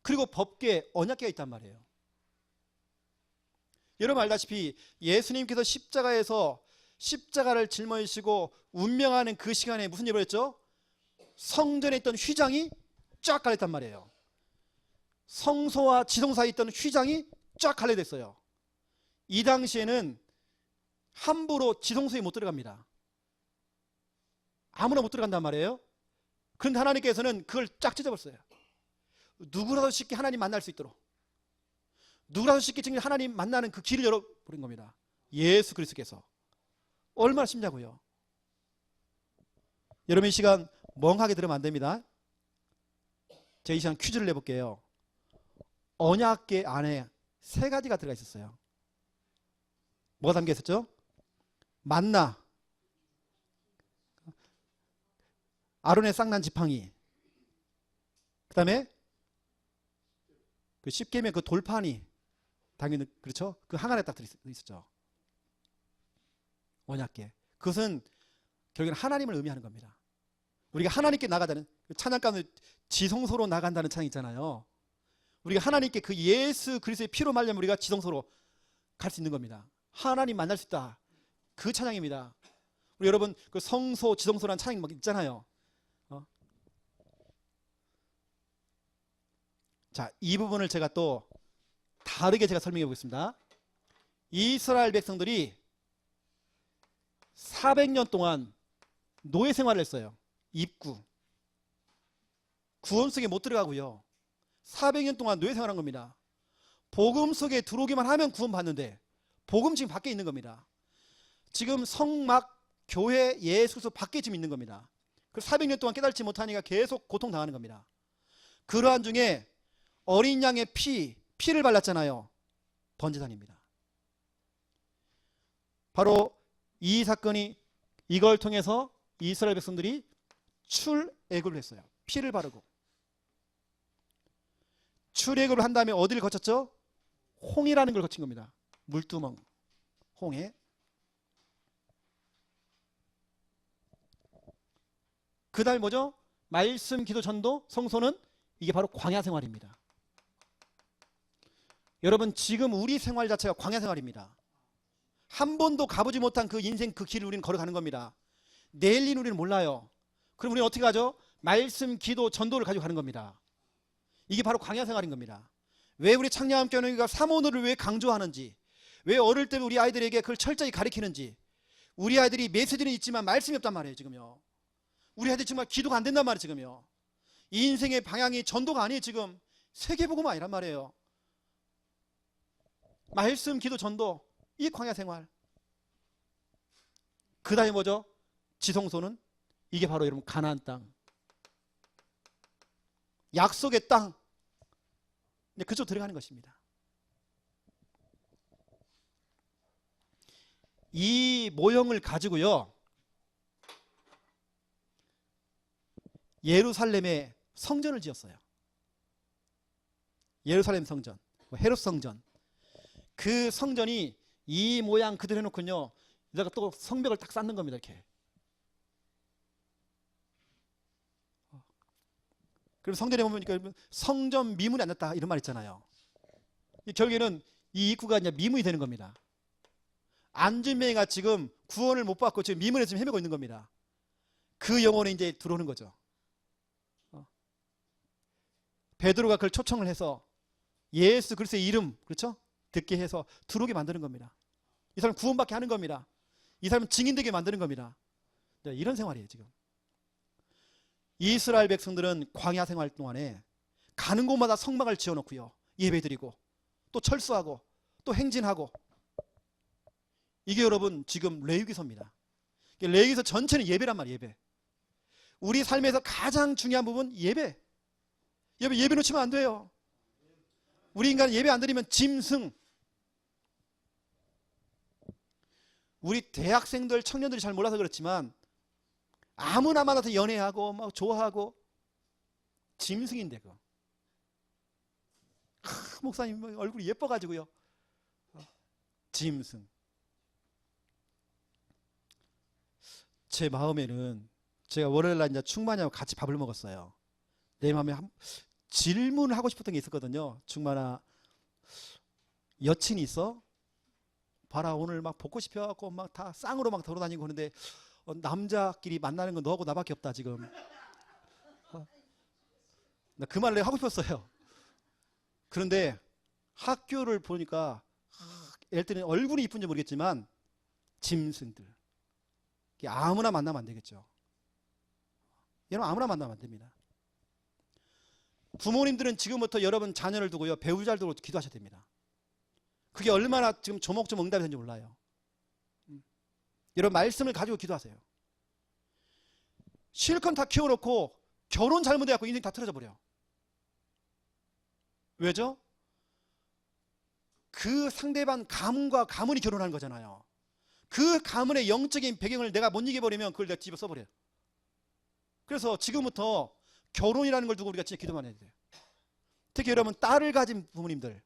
그리고 법계, 언약계가 있단 말이에요. 여러분 알다시피 예수님께서 십자가에서 십자가를 짊어지시고 운명하는 그 시간에 무슨 일을 했죠? 성전에 있던 휘장이 쫙 갈렸단 말이에요. 성소와 지성 사이에 있던 휘장이 쫙 갈려졌어요. 이 당시에는 함부로 지성소에 못 들어갑니다. 아무나 못 들어간단 말이에요. 그런데 하나님께서는 그걸 쫙 찢어버렸어요. 누구라도 쉽게 하나님 만날 수 있도록, 누구라도 쉽게 지금 하나님 만나는 그 길을 열어버린 겁니다. 예수 그리스도께서. 얼마나 심냐고요. 여러분 이 시간 멍하게 들으면 안 됩니다. 제가 이 시간 퀴즈를 내볼게요. 언약궤 안에 세 가지가 들어가 있었어요. 뭐가 담겨 있었죠? 만나, 아론의 쌍난 지팡이, 그 다음에 그 십계명 그 돌판이 당연히 그렇죠? 그 항아리에 딱 들어있었죠. 언약궤. 그것은 결국은 하나님을 의미하는 겁니다. 우리가 하나님께 나가자는 찬양 가운데 지성소로 나간다는 찬양 있잖아요. 우리가 하나님께 그 예수 그리스도의 피로 말려면 우리가 지성소로 갈 수 있는 겁니다. 하나님 만날 수 있다. 그 찬양입니다. 우리 여러분 그 성소, 지성소라는 찬양 막 있잖아요. 자, 이 부분을 제가 또 다르게 제가 설명해 보겠습니다. 이스라엘 백성들이 400년 동안 노예 생활을 했어요. 입구. 구원 속에 못 들어가고요. 400년 동안 노예 생활한 겁니다. 복음 속에 들어오기만 하면 구원 받는데 복음 지금 밖에 있는 겁니다. 지금 성막, 교회, 예수 그리스도 밖에 지금 있는 겁니다. 그래서 400년 동안 깨달지 못하니까 계속 고통당하는 겁니다. 그러한 중에 어린 양의 피를 발랐잖아요. 번제단입니다. 바로 이 사건이, 이걸 통해서 이스라엘 백성들이 출애굽을 했어요. 피를 바르고. 출애굽을 한 다음에 어디를 거쳤죠? 홍해라는 걸 거친 겁니다. 물두멍, 홍해. 그 다음에 뭐죠? 말씀, 기도, 전도, 성소는 이게 바로 광야 생활입니다. 여러분 지금 우리 생활 자체가 광야 생활입니다. 한 번도 가보지 못한 그 인생 그 길을 우리는 걸어가는 겁니다. 내일 일 우리는 몰라요. 그럼 우리는 어떻게 하죠? 말씀, 기도, 전도를 가지고 가는 겁니다. 이게 바로 광야 생활인 겁니다. 왜 우리 창량함교회가 삼오늘을 왜 강조하는지, 왜 어릴 때 우리 아이들에게 그걸 철저히 가르치는지. 우리 아이들이 메시지는 있지만 말씀이 없단 말이에요 지금요. 우리 아이들이 정말 기도가 안 된단 말이에요 지금요. 이 인생의 방향이 전도가 아니에요 지금. 세계복음 아니란 말이에요. 말씀, 기도, 전도, 이 광야 생활. 그 다음에 뭐죠? 지성소는 이게 바로 여러분 가나안 땅, 약속의 땅, 그쪽 들어가는 것입니다. 이 모형을 가지고요 예루살렘에 성전을 지었어요. 예루살렘 성전, 헤롯 성전. 그 성전이 이 모양 그대로 해놓고요 여기다가 또 성벽을 딱 쌓는 겁니다. 이렇게. 그럼 성전에 보면 성전 미문이 안 났다 이런 말 있잖아요. 결국에는 이 입구가 이제 미문이 되는 겁니다. 안준명이가 지금 구원을 못 받고 지금 미문에서 지금 헤매고 있는 겁니다. 그 영혼이 이제 들어오는 거죠. 베드로가 그걸 초청을 해서 예수 그리스도의 이름, 그렇죠? 듣게 해서 들어오게 만드는 겁니다. 이 사람 구원받게 하는 겁니다. 이 사람 증인되게 만드는 겁니다. 네, 이런 생활이에요 지금. 이스라엘 백성들은 광야 생활 동안에 가는 곳마다 성막을 지어놓고요, 예배드리고 또 철수하고 또 행진하고. 이게 여러분 지금 레위기서입니다. 레위기서 전체는 예배란 말이에요. 예배. 우리 삶에서 가장 중요한 부분 예배. 예배 놓치면 안 돼요. 우리 인간은 예배 안 드리면 짐승. 우리 대학생들, 청년들이 잘 몰라서 그렇지만 아무나 만나서 연애하고 막 좋아하고 짐승인데 그거. 목사님 얼굴이 예뻐가지고요. 짐승. 제 마음에는 제가 월요일날 이제 충만이하고 같이 밥을 먹었어요. 내 마음에 질문을 하고 싶었던 게 있었거든요. 충만아, 여친이 있어? 봐라, 오늘 막 벚꽃이 피어갖고 막 다 쌍으로 막 돌아다니고 그러는데 남자끼리 만나는 건 너하고 나밖에 없다 지금. 나 그 말을 하고 싶었어요. 그런데 학교를 보니까 애들은 얼굴이 이쁜지 모르겠지만 짐승들. 아무나 만나면 안 되겠죠. 여러분 아무나 만나면 안 됩니다. 부모님들은 지금부터 여러분 자녀를 두고요, 배우자를 두고 기도하셔야 됩니다. 그게 얼마나 지금 조목조목 응답이 되는지 몰라요. 여러분 말씀을 가지고 기도하세요. 실컷 다 키워놓고 결혼 잘못해갖고 인생 다 틀어져 버려. 왜죠? 그 상대방 가문과 가문이 결혼하는 거잖아요. 그 가문의 영적인 배경을 내가 못 이겨버리면 그걸 내가 집어 써버려요. 그래서 지금부터 결혼이라는 걸 두고 우리가 진짜 기도만 해야 돼요. 특히 여러분 딸을 가진 부모님들,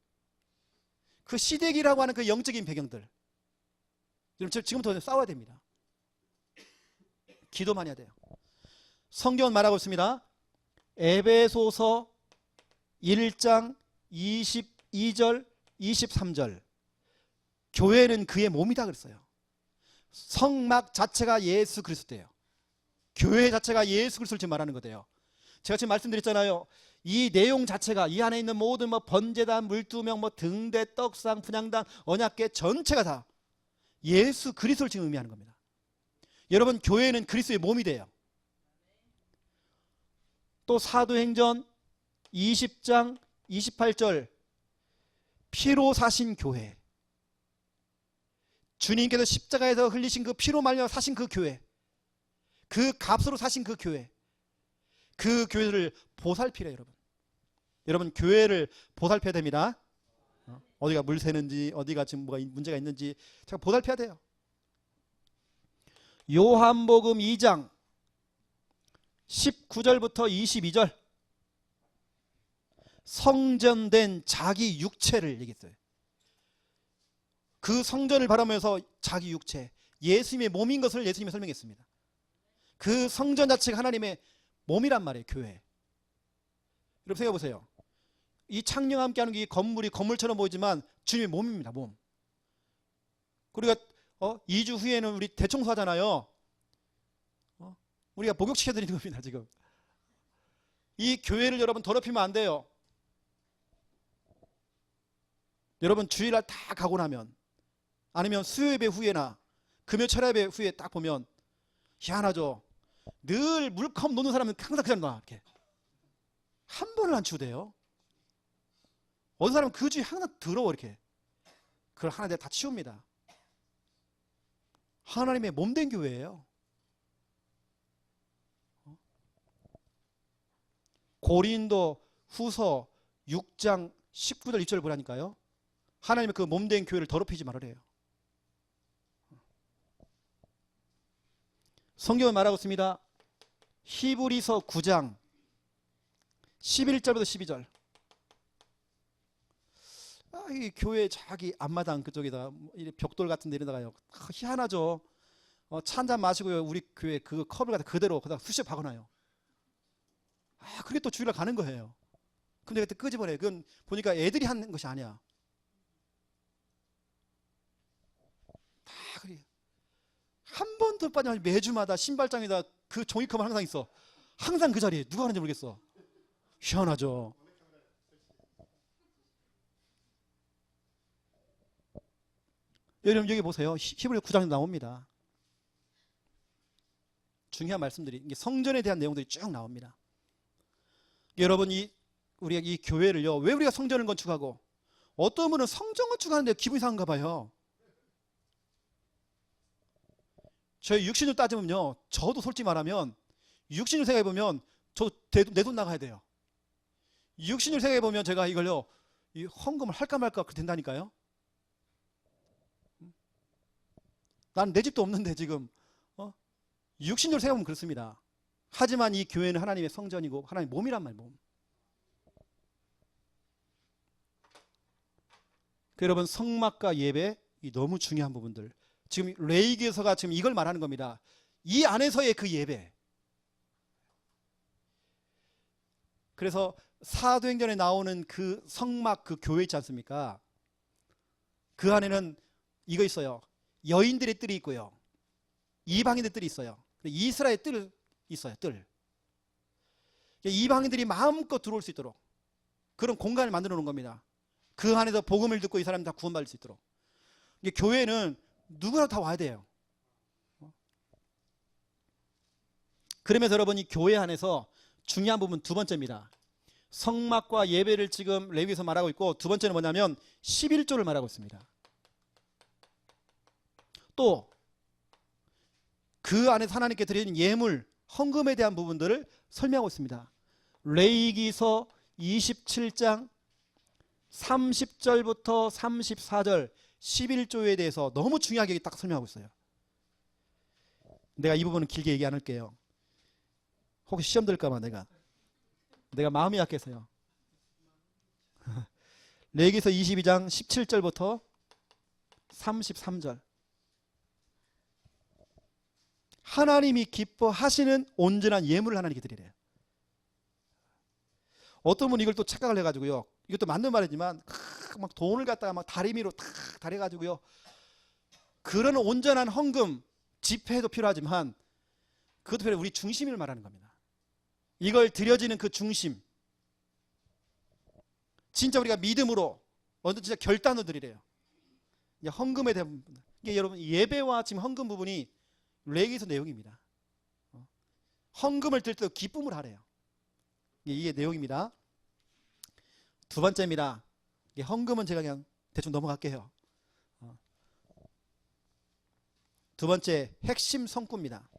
그 시댁이라고 하는 그 영적인 배경들, 여러분 지금부터 싸워야 됩니다. 기도만 해야 돼요. 성경은 말하고 있습니다. 에베소서 1장 22절 23절, 교회는 그의 몸이다 그랬어요. 성막 자체가 예수 그리스도예요. 교회 자체가 예수 그리스도를 지금 말하는 거예요. 제가 지금 말씀드렸잖아요. 이 내용 자체가 이 안에 있는 모든 뭐 번제단, 물두명, 뭐 등대, 떡상, 분향단, 언약궤 전체가 다 예수 그리스도를 지금 의미하는 겁니다. 여러분 교회는 그리스도의 몸이 돼요. 또 사도행전 20장 28절, 피로 사신 교회, 주님께서 십자가에서 흘리신 그 피로 말미암아 사신 그 교회, 그 값으로 사신 그 교회, 그 교회를 보살피래. 여러분 교회를 보살펴야 됩니다. 어디가 물 새는지, 어디가 지금 뭐가 문제가 있는지 제가 보살펴야 돼요. 요한복음 2장 19절부터 22절, 성전된 자기 육체를 얘기했어요. 그 성전을 바라보면서 자기 육체, 예수님의 몸인 것을 예수님이 설명했습니다. 그 성전 자체가 하나님의 몸이란 말이에요. 교회. 여러분 생각해 보세요. 이 창녀와 함께하는 게 건물이 건물처럼 보이지만 주님의 몸입니다. 몸. 우리가 2주 후에는 우리 대청소 하잖아요. 우리가 목욕시켜 드리는 겁니다. 지금 이 교회를 여러분 더럽히면 안 돼요. 여러분 주일날 다 가고 나면, 아니면 수요예배 후에나 금요 철야예배 후에 딱 보면 희한하죠. 늘 물컵 놓는 사람은 항상 그냥 놔. 이렇게 한 번을 안 치우대요. 어떤 사람은 그 주에 항상 더러워. 이렇게 그걸 하나 내가 다 치웁니다. 하나님의 몸된 교회예요. 고린도 후서 6장 19절 20절 보라니까요. 하나님의 그 몸된 교회를 더럽히지 말으래요. 성경은 말하고 있습니다. 히브리서 9장 11절부터 12절. 이 교회 자기 앞마당 그쪽에다 벽돌 같은 데 이런다가요. 희한하죠. 차 한잔 마시고요, 우리 교회 그 컵을 갖다 그대로 그다가 수시에 박아놔요. 그게 또 주일날 가는 거예요. 근데 그때 끄집어내요. 그건 보니까 애들이 하는 것이 아니야. 다 그래. 한 번도 빠짐없이 매주마다 신발장에다 그 종이컵은 항상 있어. 항상 그 자리에. 누가 하는지 모르겠어. 희한하죠. 여러분 여기 보세요. 히브리 9장에 나옵니다. 중요한 말씀들이, 성전에 대한 내용들이 쭉 나옵니다. 여러분 우리가 이 교회를요, 왜 우리가 성전을 건축하고, 어떤 분은 성전 건축하는데 기분이 상한가 봐요. 저희 육신을 따지면요, 저도 솔직히 말하면 육신을 생각해보면 저 내 돈 나가야 돼요. 육신을 생각해보면 제가 이걸요, 이 헌금을 할까 말까 그렇게 된다니까요. 난 내 집도 없는데 지금 육신으로 생각하면 그렇습니다. 하지만 이 교회는 하나님의 성전이고 하나님의 몸이란 말이에요. 몸. 여러분 성막과 예배, 이 너무 중요한 부분들. 지금 레위기서가 지금 이걸 말하는 겁니다. 이 안에서의 그 예배. 그래서 사도행전에 나오는 그 성막, 그 교회 있지 않습니까? 그 안에는 이거 있어요. 여인들의 뜰이 있고요, 이방인의 뜰이 있어요. 이스라엘 뜰 있어요. 뜰. 이방인들이 마음껏 들어올 수 있도록 그런 공간을 만들어 놓은 겁니다. 그 안에서 복음을 듣고 이 사람이 다 구원받을 수 있도록. 교회는 누구나 다 와야 돼요. 그러면서 여러분, 이 교회 안에서 중요한 부분 두 번째입니다. 성막과 예배를 지금 레위기에서 말하고 있고, 두 번째는 뭐냐면 11조를 말하고 있습니다. 또 그 안에서 하나님께 드리는 예물, 헌금에 대한 부분들을 설명하고 있습니다. 레위기서 27장 30절부터 34절 11조에 대해서 너무 중요하게 딱 설명하고 있어요. 내가 이 부분은 길게 얘기 안 할게요. 혹시 시험 들까봐 내가 마음이 약해서요. 레위기서 22장 17절부터 33절. 하나님이 기뻐하시는 온전한 예물을 하나님께 드리래요. 어떤 분은 이걸 또 착각을 해가지고요, 이것도 맞는 말이지만 막 돈을 갖다가 막 다리미로 탁 다려가지고요, 그런 온전한 헌금, 집회도 필요하지만 그것도 필요해. 우리 중심을 말하는 겁니다. 이걸 드려지는 그 중심, 진짜 우리가 믿음으로 완전 진짜 결단으로 드리래요. 헌금에 대한 부분. 이게 여러분 예배와 지금 헌금 부분이 레위기서 내용입니다. 헌금을 드릴 때 기쁨을 하래요. 이게 내용입니다. 두 번째입니다. 헌금은 제가 그냥 대충 넘어갈게요. 두 번째 핵심 성구입니다.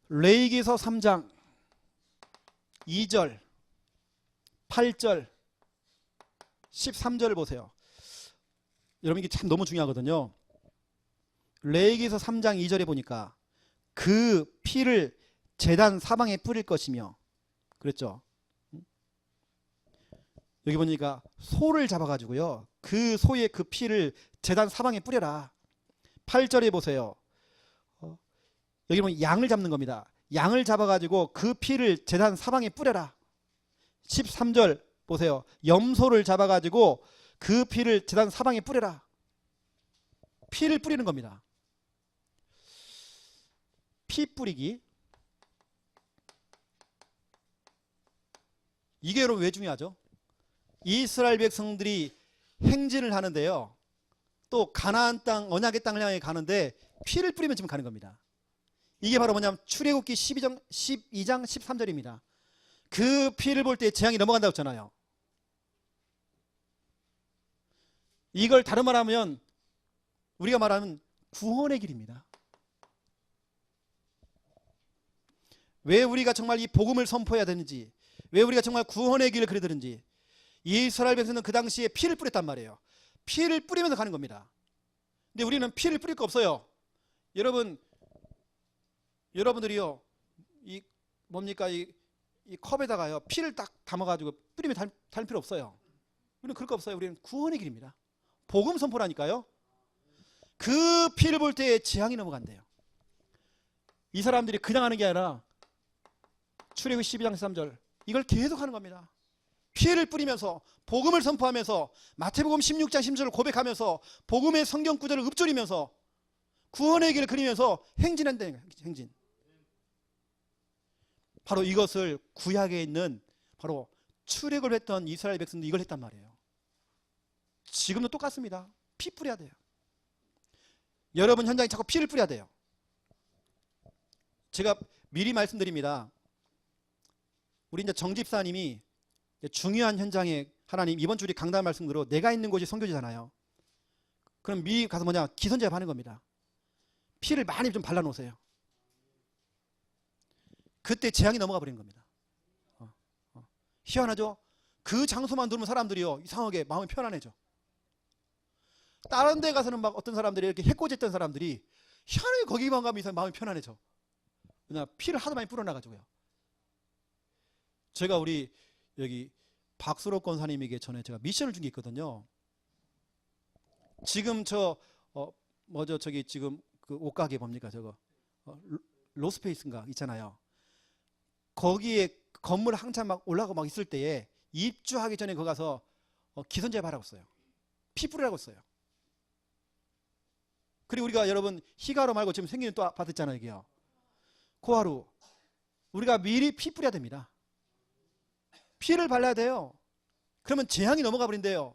레위기서 3장 2절 8절 13절을 보세요. 여러분 이게 참 너무 중요하거든요. 레위기서 3장 2절에 보니까 그 피를 제단 사방에 뿌릴 것이며, 그랬죠. 여기 보니까 소를 잡아가지고요, 그 소의 그 피를 제단 사방에 뿌려라. 8절에 보세요. 여기 보면 양을 잡는 겁니다. 양을 잡아가지고 그 피를 제단 사방에 뿌려라. 13절 보세요. 염소를 잡아가지고 그 피를 제단 사방에 뿌려라. 피를 뿌리는 겁니다. 피 뿌리기. 이게 여러분 왜 중요하죠? 이스라엘 백성들이 행진을 하는데요, 또 가나안 땅, 언약의 땅을 향해 가는데 피를 뿌리면 지금 가는 겁니다. 이게 바로 뭐냐면 출애굽기 12장 13절입니다. 그 피를 볼 때 재앙이 넘어간다고 했잖아요. 이걸 다른 말하면 우리가 말하는 구원의 길입니다. 왜 우리가 정말 이 복음을 선포해야 되는지, 왜 우리가 정말 구원의 길을 그려야 되는지, 이스라엘 백성은 그 당시에 피를 뿌렸단 말이에요. 피를 뿌리면서 가는 겁니다. 근데 우리는 피를 뿌릴 거 없어요. 여러분들이요, 이 뭡니까, 이 컵에다가요 피를 딱 담아가지고 뿌리면 달 필요 없어요. 우리는 그럴 거 없어요. 우리는 구원의 길입니다. 복음 선포라니까요. 그 피를 볼 때 재앙이 넘어간대요. 이 사람들이 그냥 하는 게 아니라 출애굽기 12장 13절 이걸 계속 하는 겁니다. 피해를 뿌리면서 복음을 선포하면서 마태복음 16장 10절을 고백하면서 복음의 성경 구절을 읊조리면서 구원의 길을 그리면서 행진한다. 행진. 바로 이것을 구약에 있는 바로 출애굽을 했던 이스라엘 백성들이 이걸 했단 말이에요. 지금도 똑같습니다. 피 뿌려야 돼요. 여러분 현장에 자꾸 피를 뿌려야 돼요. 제가 미리 말씀드립니다. 우리 이제 정 집사님이 중요한 현장에 하나님 이번 주에 강단 말씀대로 내가 있는 곳이 선교지잖아요. 그럼 미리 가서 기선제압 하는 겁니다. 피를 많이 좀 발라놓으세요. 그때 재앙이 넘어가 버리는 겁니다. 희한하죠? 그 장소만 누르면 사람들이요 이상하게 마음이 편안해져. 다른 데 가서는 막 어떤 사람들이 이렇게 해코지했던 사람들이 희한하게 거기만 가면 마음이 편안해져. 그냥 피를 하도 많이 뿌려놔가지고요. 제가 우리 여기 박수로 권사님에게 전에 제가 미션을 준 게 있거든요. 지금 지금 그 옷가게 뭡니까 저거 로스페이스인가 있잖아요. 거기에 건물 한참 막 올라가고 막 있을 때에 입주하기 전에 거기 가서 기선제압 하라고 했어요. 피 뿌리라고 했어요. 그리고 우리가 여러분 히가로 말고 지금 생기는 또 아파트 있잖아요. 여기요. 코하루. 우리가 미리 피 뿌려야 됩니다. 피를 발라야 돼요. 그러면 재앙이 넘어가 버린대요.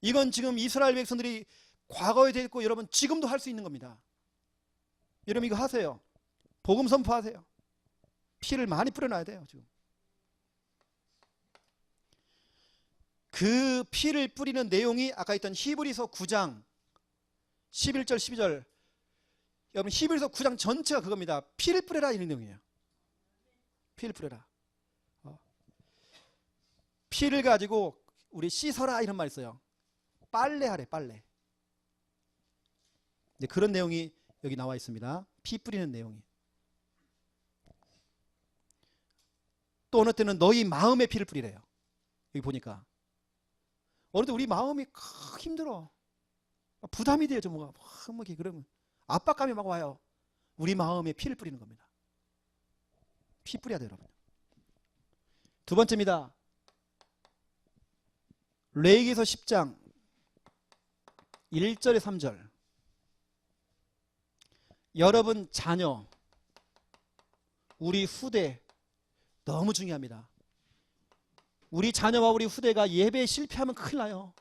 이건 지금 이스라엘 백성들이 과거에 됐고 여러분 지금도 할 수 있는 겁니다. 여러분 이거 하세요. 복음 선포하세요. 피를 많이 뿌려놔야 돼요. 지금 그 피를 뿌리는 내용이 아까 있던 히브리서 9장 11절 12절 여러분 히브리서 9장 전체가 그겁니다. 피를 뿌려라 이런 내용이에요. 피를 뿌려라. 피를 가지고 우리 씻어라 이런 말 있어요. 빨래하래 빨래. 네, 그런 내용이 여기 나와 있습니다. 피 뿌리는 내용이. 또 어느 때는 너희 마음에 피를 뿌리래요. 여기 보니까 어느 때 우리 마음이 힘들어. 부담이 돼요. 좀 뭐가 이렇게 그러면 압박감이 막 와요. 우리 마음에 피를 뿌리는 겁니다. 피 뿌려야 돼요, 여러분. 두 번째입니다. 레위기서 10장 1절에 3절. 여러분 자녀, 우리 후대 너무 중요합니다. 우리 자녀와 우리 후대가 예배에 실패하면 큰일 나요.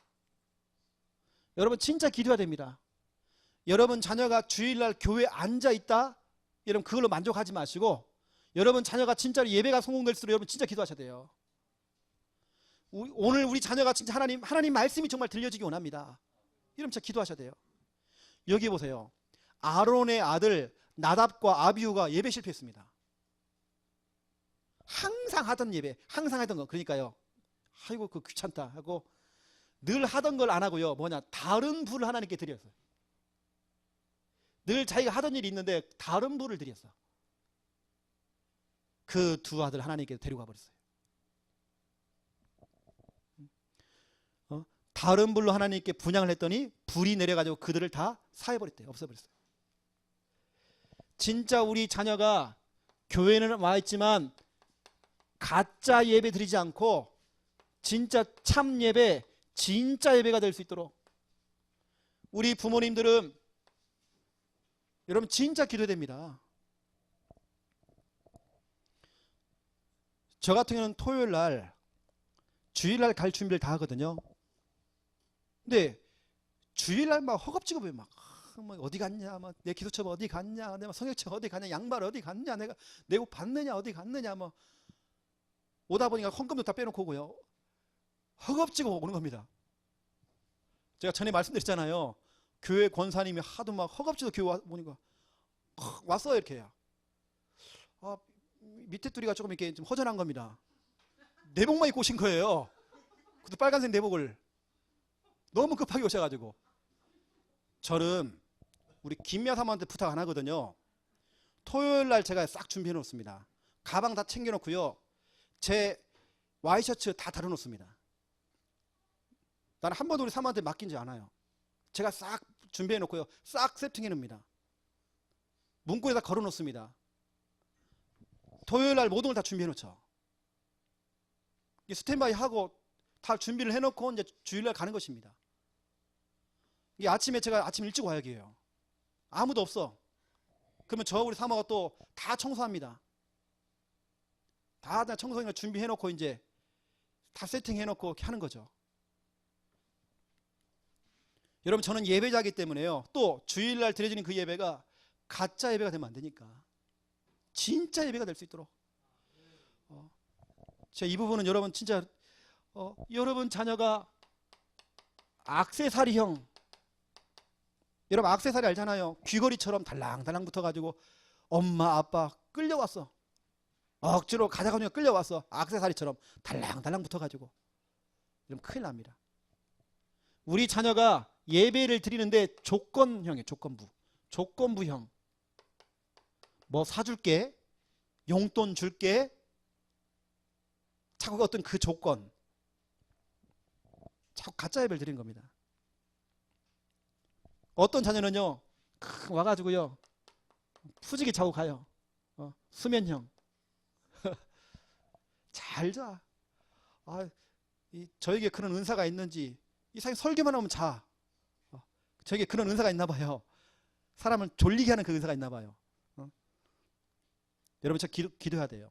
여러분 진짜 기도해야 됩니다. 여러분 자녀가 주일날 교회에 앉아있다? 여러분 그걸로 만족하지 마시고 여러분 자녀가 진짜로 예배가 성공될 수 있도록 여러분 진짜 기도하셔야 돼요. 오늘 우리 자녀가 진짜 하나님 말씀이 정말 들려지기 원합니다. 이러면 진짜 기도하셔야 돼요. 여기 보세요. 아론의 아들 나답과 아비후가 예배 실패했습니다. 항상 하던 예배, 항상 하던 거. 그러니까요. 아이고 그 귀찮다 하고 늘 하던 걸 안 하고요. 다른 부를 하나님께 드렸어요. 늘 자기가 하던 일이 있는데 다른 부를 드렸어. 그 두 아들 하나님께 데리고 가버렸어요. 다른 불로 하나님께 분향을 했더니 불이 내려가지고 그들을 다 사해버렸대요. 없애버렸어요. 진짜 우리 자녀가 교회는 와 있지만 가짜 예배 드리지 않고 진짜 참 예배, 진짜 예배가 될 수 있도록 우리 부모님들은 여러분 진짜 기도해야 됩니다. 저 같은 경우는 토요일날 주일날 갈 준비를 다 하거든요. 근데 주일날 막 허겁지겁 막 어디 갔냐, 막 내 기도처 어디 갔냐, 내 성역처 어디 갔냐, 양말 어디 갔냐, 내가 내 옷 봤느냐, 어디 갔느냐, 뭐 오다 보니까 헌금도 다 빼놓고 오고요. 허겁지겁 오는 겁니다. 제가 전에 말씀드렸잖아요. 교회 권사님이 하도 막 허겁지겁 교회 오니까 왔어요 이렇게. 밑에 뚜리가 조금 이렇게 좀 허전한 겁니다. 내복만 입고 오신 거예요. 그것도 빨간색 내복을. 너무 급하게 오셔가지고. 저는 우리 김미아 사모한테 부탁 안 하거든요. 토요일 날 제가 싹 준비해 놓습니다. 가방 다 챙겨 놓고요. 제 와이셔츠 다 다려 놓습니다. 나는 한 번도 우리 사모한테 맡긴지 않아요. 제가 싹 준비해 놓고요. 싹 세팅해 놓습니다. 문고에다 걸어놓습니다. 토요일 날 모든 걸 다 준비해 놓죠. 스탠바이 하고 다 준비를 해놓고 이제 주일날 가는 것입니다. 이게 아침에 제가 아침 일찍 와야 해요. 아무도 없어. 그러면 저 우리 사모가 또 다 청소합니다. 다 청소하는 거 준비해 놓고 이제 다 세팅해 놓고 이렇게 하는 거죠. 여러분, 저는 예배자이기 때문에요. 또 주일날 드려지는 그 예배가 가짜 예배가 되면 안 되니까 진짜 예배가 될 수 있도록 제가 이 부분은 여러분 진짜 여러분 자녀가 액세서리형, 여러분 액세서리 알잖아요. 귀걸이처럼 달랑달랑 붙어가지고 엄마 아빠 끌려왔어. 억지로 가져가니까 끌려왔어. 액세서리처럼 달랑달랑 붙어가지고. 이러면 큰일 납니다. 우리 자녀가 예배를 드리는데 조건형이에요. 조건부형. 뭐 사줄게, 용돈 줄게, 자꾸 어떤 그 조건, 자꾸 가짜 예배를 드리는 겁니다. 어떤 자녀는요, 와가지고요 푸지기 자고 가요. 수면형. 잘 자. 저에게 그런 은사가 있는지, 이 사람이 설교만 하면 자. 저에게 그런 은사가 있나 봐요. 사람을 졸리게 하는 그 은사가 있나 봐요. 여러분, 저 기도해야 돼요.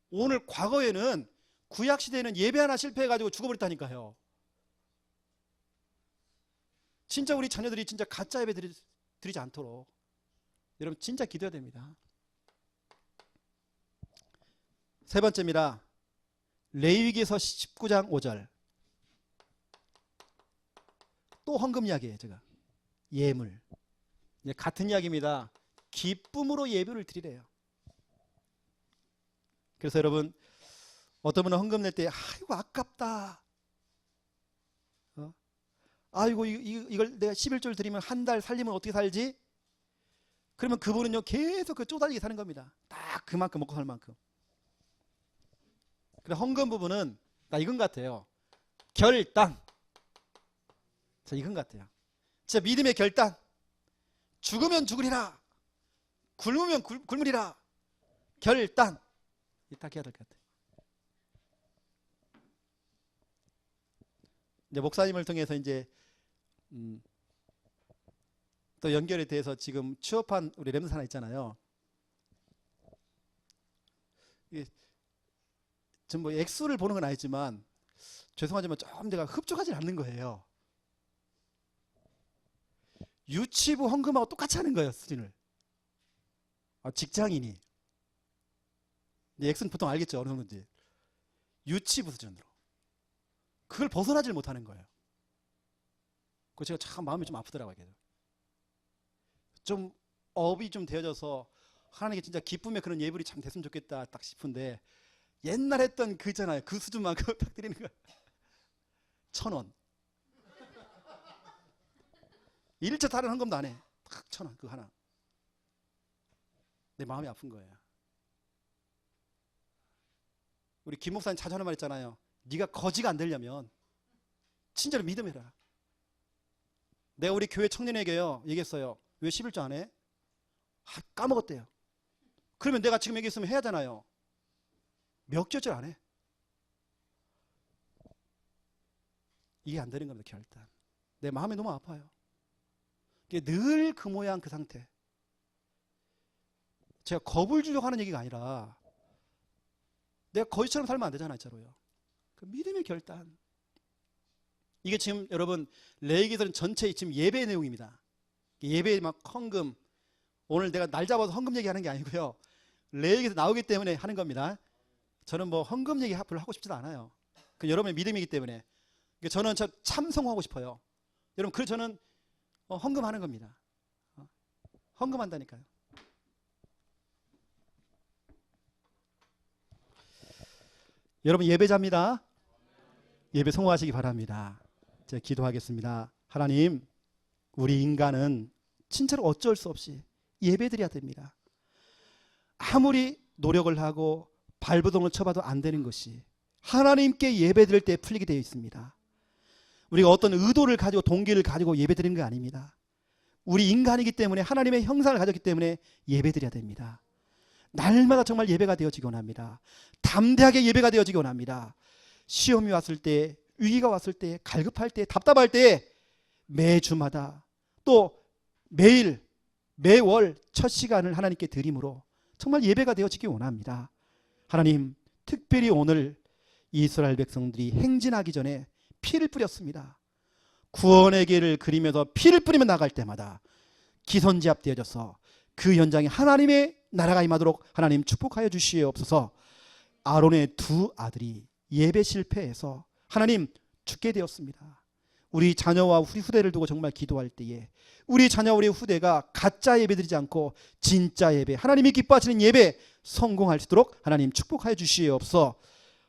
오늘 과거에는 구약시대에는 예배 하나 실패해가지고 죽어버렸다니까요. 진짜 우리 자녀들이 진짜 가짜 예배 드리지 않도록 여러분 진짜 기도해야 됩니다. 세 번째입니다. 레위기서 19장 5절. 또 헌금 이야기예요. 제가 예물. 같은 이야기입니다. 기쁨으로 예배를 드리래요. 그래서 여러분, 어떤 분은 헌금 낼 때 아이고 아깝다, 아이고 이걸 내가 11조를 드리면 한 달 살리면 어떻게 살지? 그러면 그분은요 계속 그 쪼달리게 사는 겁니다. 딱 그만큼 먹고 살 만큼. 그래, 헌금 부분은 나 이건 같아요. 결단. 자, 이건 같아요. 진짜 믿음의 결단. 죽으면 죽으리라, 굶으면 굶으리라. 결단. 딱 해야 될 것 같아요. 이제 목사님을 통해서 이제 또 연결이 돼서 지금 취업한 우리 렘넌트 하나 있잖아요. 좀 뭐 액수를 보는 건 아니지만 죄송하지만 좀 내가 흡족하지 않는 거예요. 유치부 헌금하고 똑같이 하는 거예요, 수준을. 직장인이. 액수는 보통 알겠죠, 어느 정도인지. 유치부 수준으로. 그걸 벗어나질 못하는 거예요. 그거 제가 참 마음이 좀 아프더라고요. 좀 업이 좀 되어져서 하나님께 진짜 기쁨의 그런 예불이 참 됐으면 좋겠다 딱 싶은데, 옛날 했던 그 있잖아요. 그 수준만큼 딱 드리는 거예요. 1,000원. 1차 다른 헌금도 안 해. 딱 1,000원 그거 하나. 내 마음이 아픈 거예요. 우리 김 목사님 자주 하는 말 있잖아요. 네가 거지가 안 되려면 진짜로 믿음해라. 내가 우리 교회 청년에게요 얘기했어요. 왜 11조 안 해? 까먹었대요. 그러면 내가 지금 얘기했으면 해야 하잖아요. 몇 개월 안 해. 이게 안 되는 겁니다. 결단. 내 마음이 너무 아파요. 늘 그 모양 그 상태. 제가 겁을 주려고 하는 얘기가 아니라 내가 거지처럼 살면 안 되잖아요. 진짜로요. 그 믿음의 결단. 이게 지금 여러분 레위기서는 전체 지금 예배의 내용입니다. 예배에 막 헌금, 오늘 내가 날 잡아서 헌금 얘기하는 게 아니고요. 레위기에서 나오기 때문에 하는 겁니다. 저는 뭐 헌금 얘기 별로 하고 싶지도 않아요. 그 여러분의 믿음이기 때문에. 저는 참성하고 싶어요. 여러분, 그래서 저는 헌금하는 겁니다. 헌금한다니까요. 여러분 예배자입니다. 예배 성공하시기 바랍니다. 제가 기도하겠습니다. 하나님, 우리 인간은 진짜로 어쩔 수 없이 예배드려야 됩니다. 아무리 노력을 하고 발버둥을 쳐봐도 안 되는 것이 하나님께 예배드릴 때 풀리게 되어 있습니다. 우리가 어떤 의도를 가지고 동기를 가지고 예배드리는 게 아닙니다. 우리 인간이기 때문에 하나님의 형상을 가졌기 때문에 예배드려야 됩니다. 날마다 정말 예배가 되어지기 원합니다. 담대하게 예배가 되어지기 원합니다. 시험이 왔을 때, 위기가 왔을 때, 갈급할 때, 답답할 때 매주마다 또 매일 매월 첫 시간을 하나님께 드림으로 정말 예배가 되어지기 원합니다. 하나님, 특별히 오늘 이스라엘 백성들이 행진하기 전에 피를 뿌렸습니다. 구원의 길을 그리면서 피를 뿌리며 나갈 때마다 기선제압되어져서 그 현장에 하나님의 나라가 임하도록 하나님 축복하여 주시옵소서. 아론의 두 아들이 예배 실패해서 하나님 죽게 되었습니다. 우리 자녀와 우리 후대를 두고 정말 기도할 때에 우리 자녀와 우리 후대가 가짜 예배 드리지 않고 진짜 예배, 하나님이 기뻐하시는 예배 성공할 수 있도록 하나님 축복하여 주시옵소서.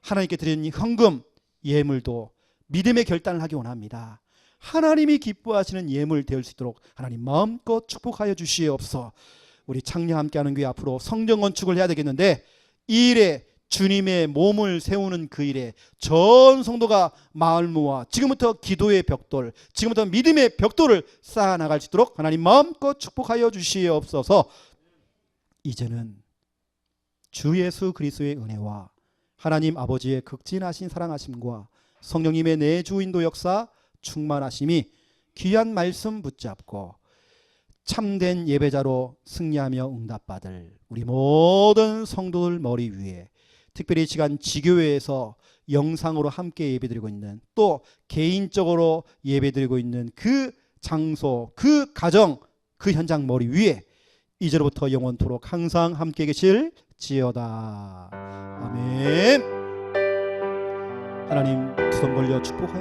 하나님께 드리는 현금, 예물도 믿음의 결단을 하기 원합니다. 하나님이 기뻐하시는 예물 되을 수 있도록 하나님 마음껏 축복하여 주시옵소서. 우리 창녕 함께하는 교회 앞으로 성전 건축을 해야 되겠는데 이 일에 주님의 몸을 세우는 그 일에 전 성도가 마을 모아 지금부터 기도의 벽돌, 지금부터 믿음의 벽돌을 쌓아나갈 수 있도록 하나님 마음껏 축복하여 주시옵소서. 이제는 주 예수 그리스도의 은혜와 하나님 아버지의 극진하신 사랑하심과 성령님의 내주 인도 역사 충만하심이 귀한 말씀 붙잡고 참된 예배자로 승리하며 응답받을 우리 모든 성도들 머리 위에, 특별히 이 시간 지교회에서 영상으로 함께 예배드리고 있는, 또 개인적으로 예배드리고 있는 그 장소, 그 가정, 그 현장 머리 위에 이제로부터 영원토록 항상 함께 계실지어다. 아멘. 하나님 두 손 벌려 축복하여 주시옵소서.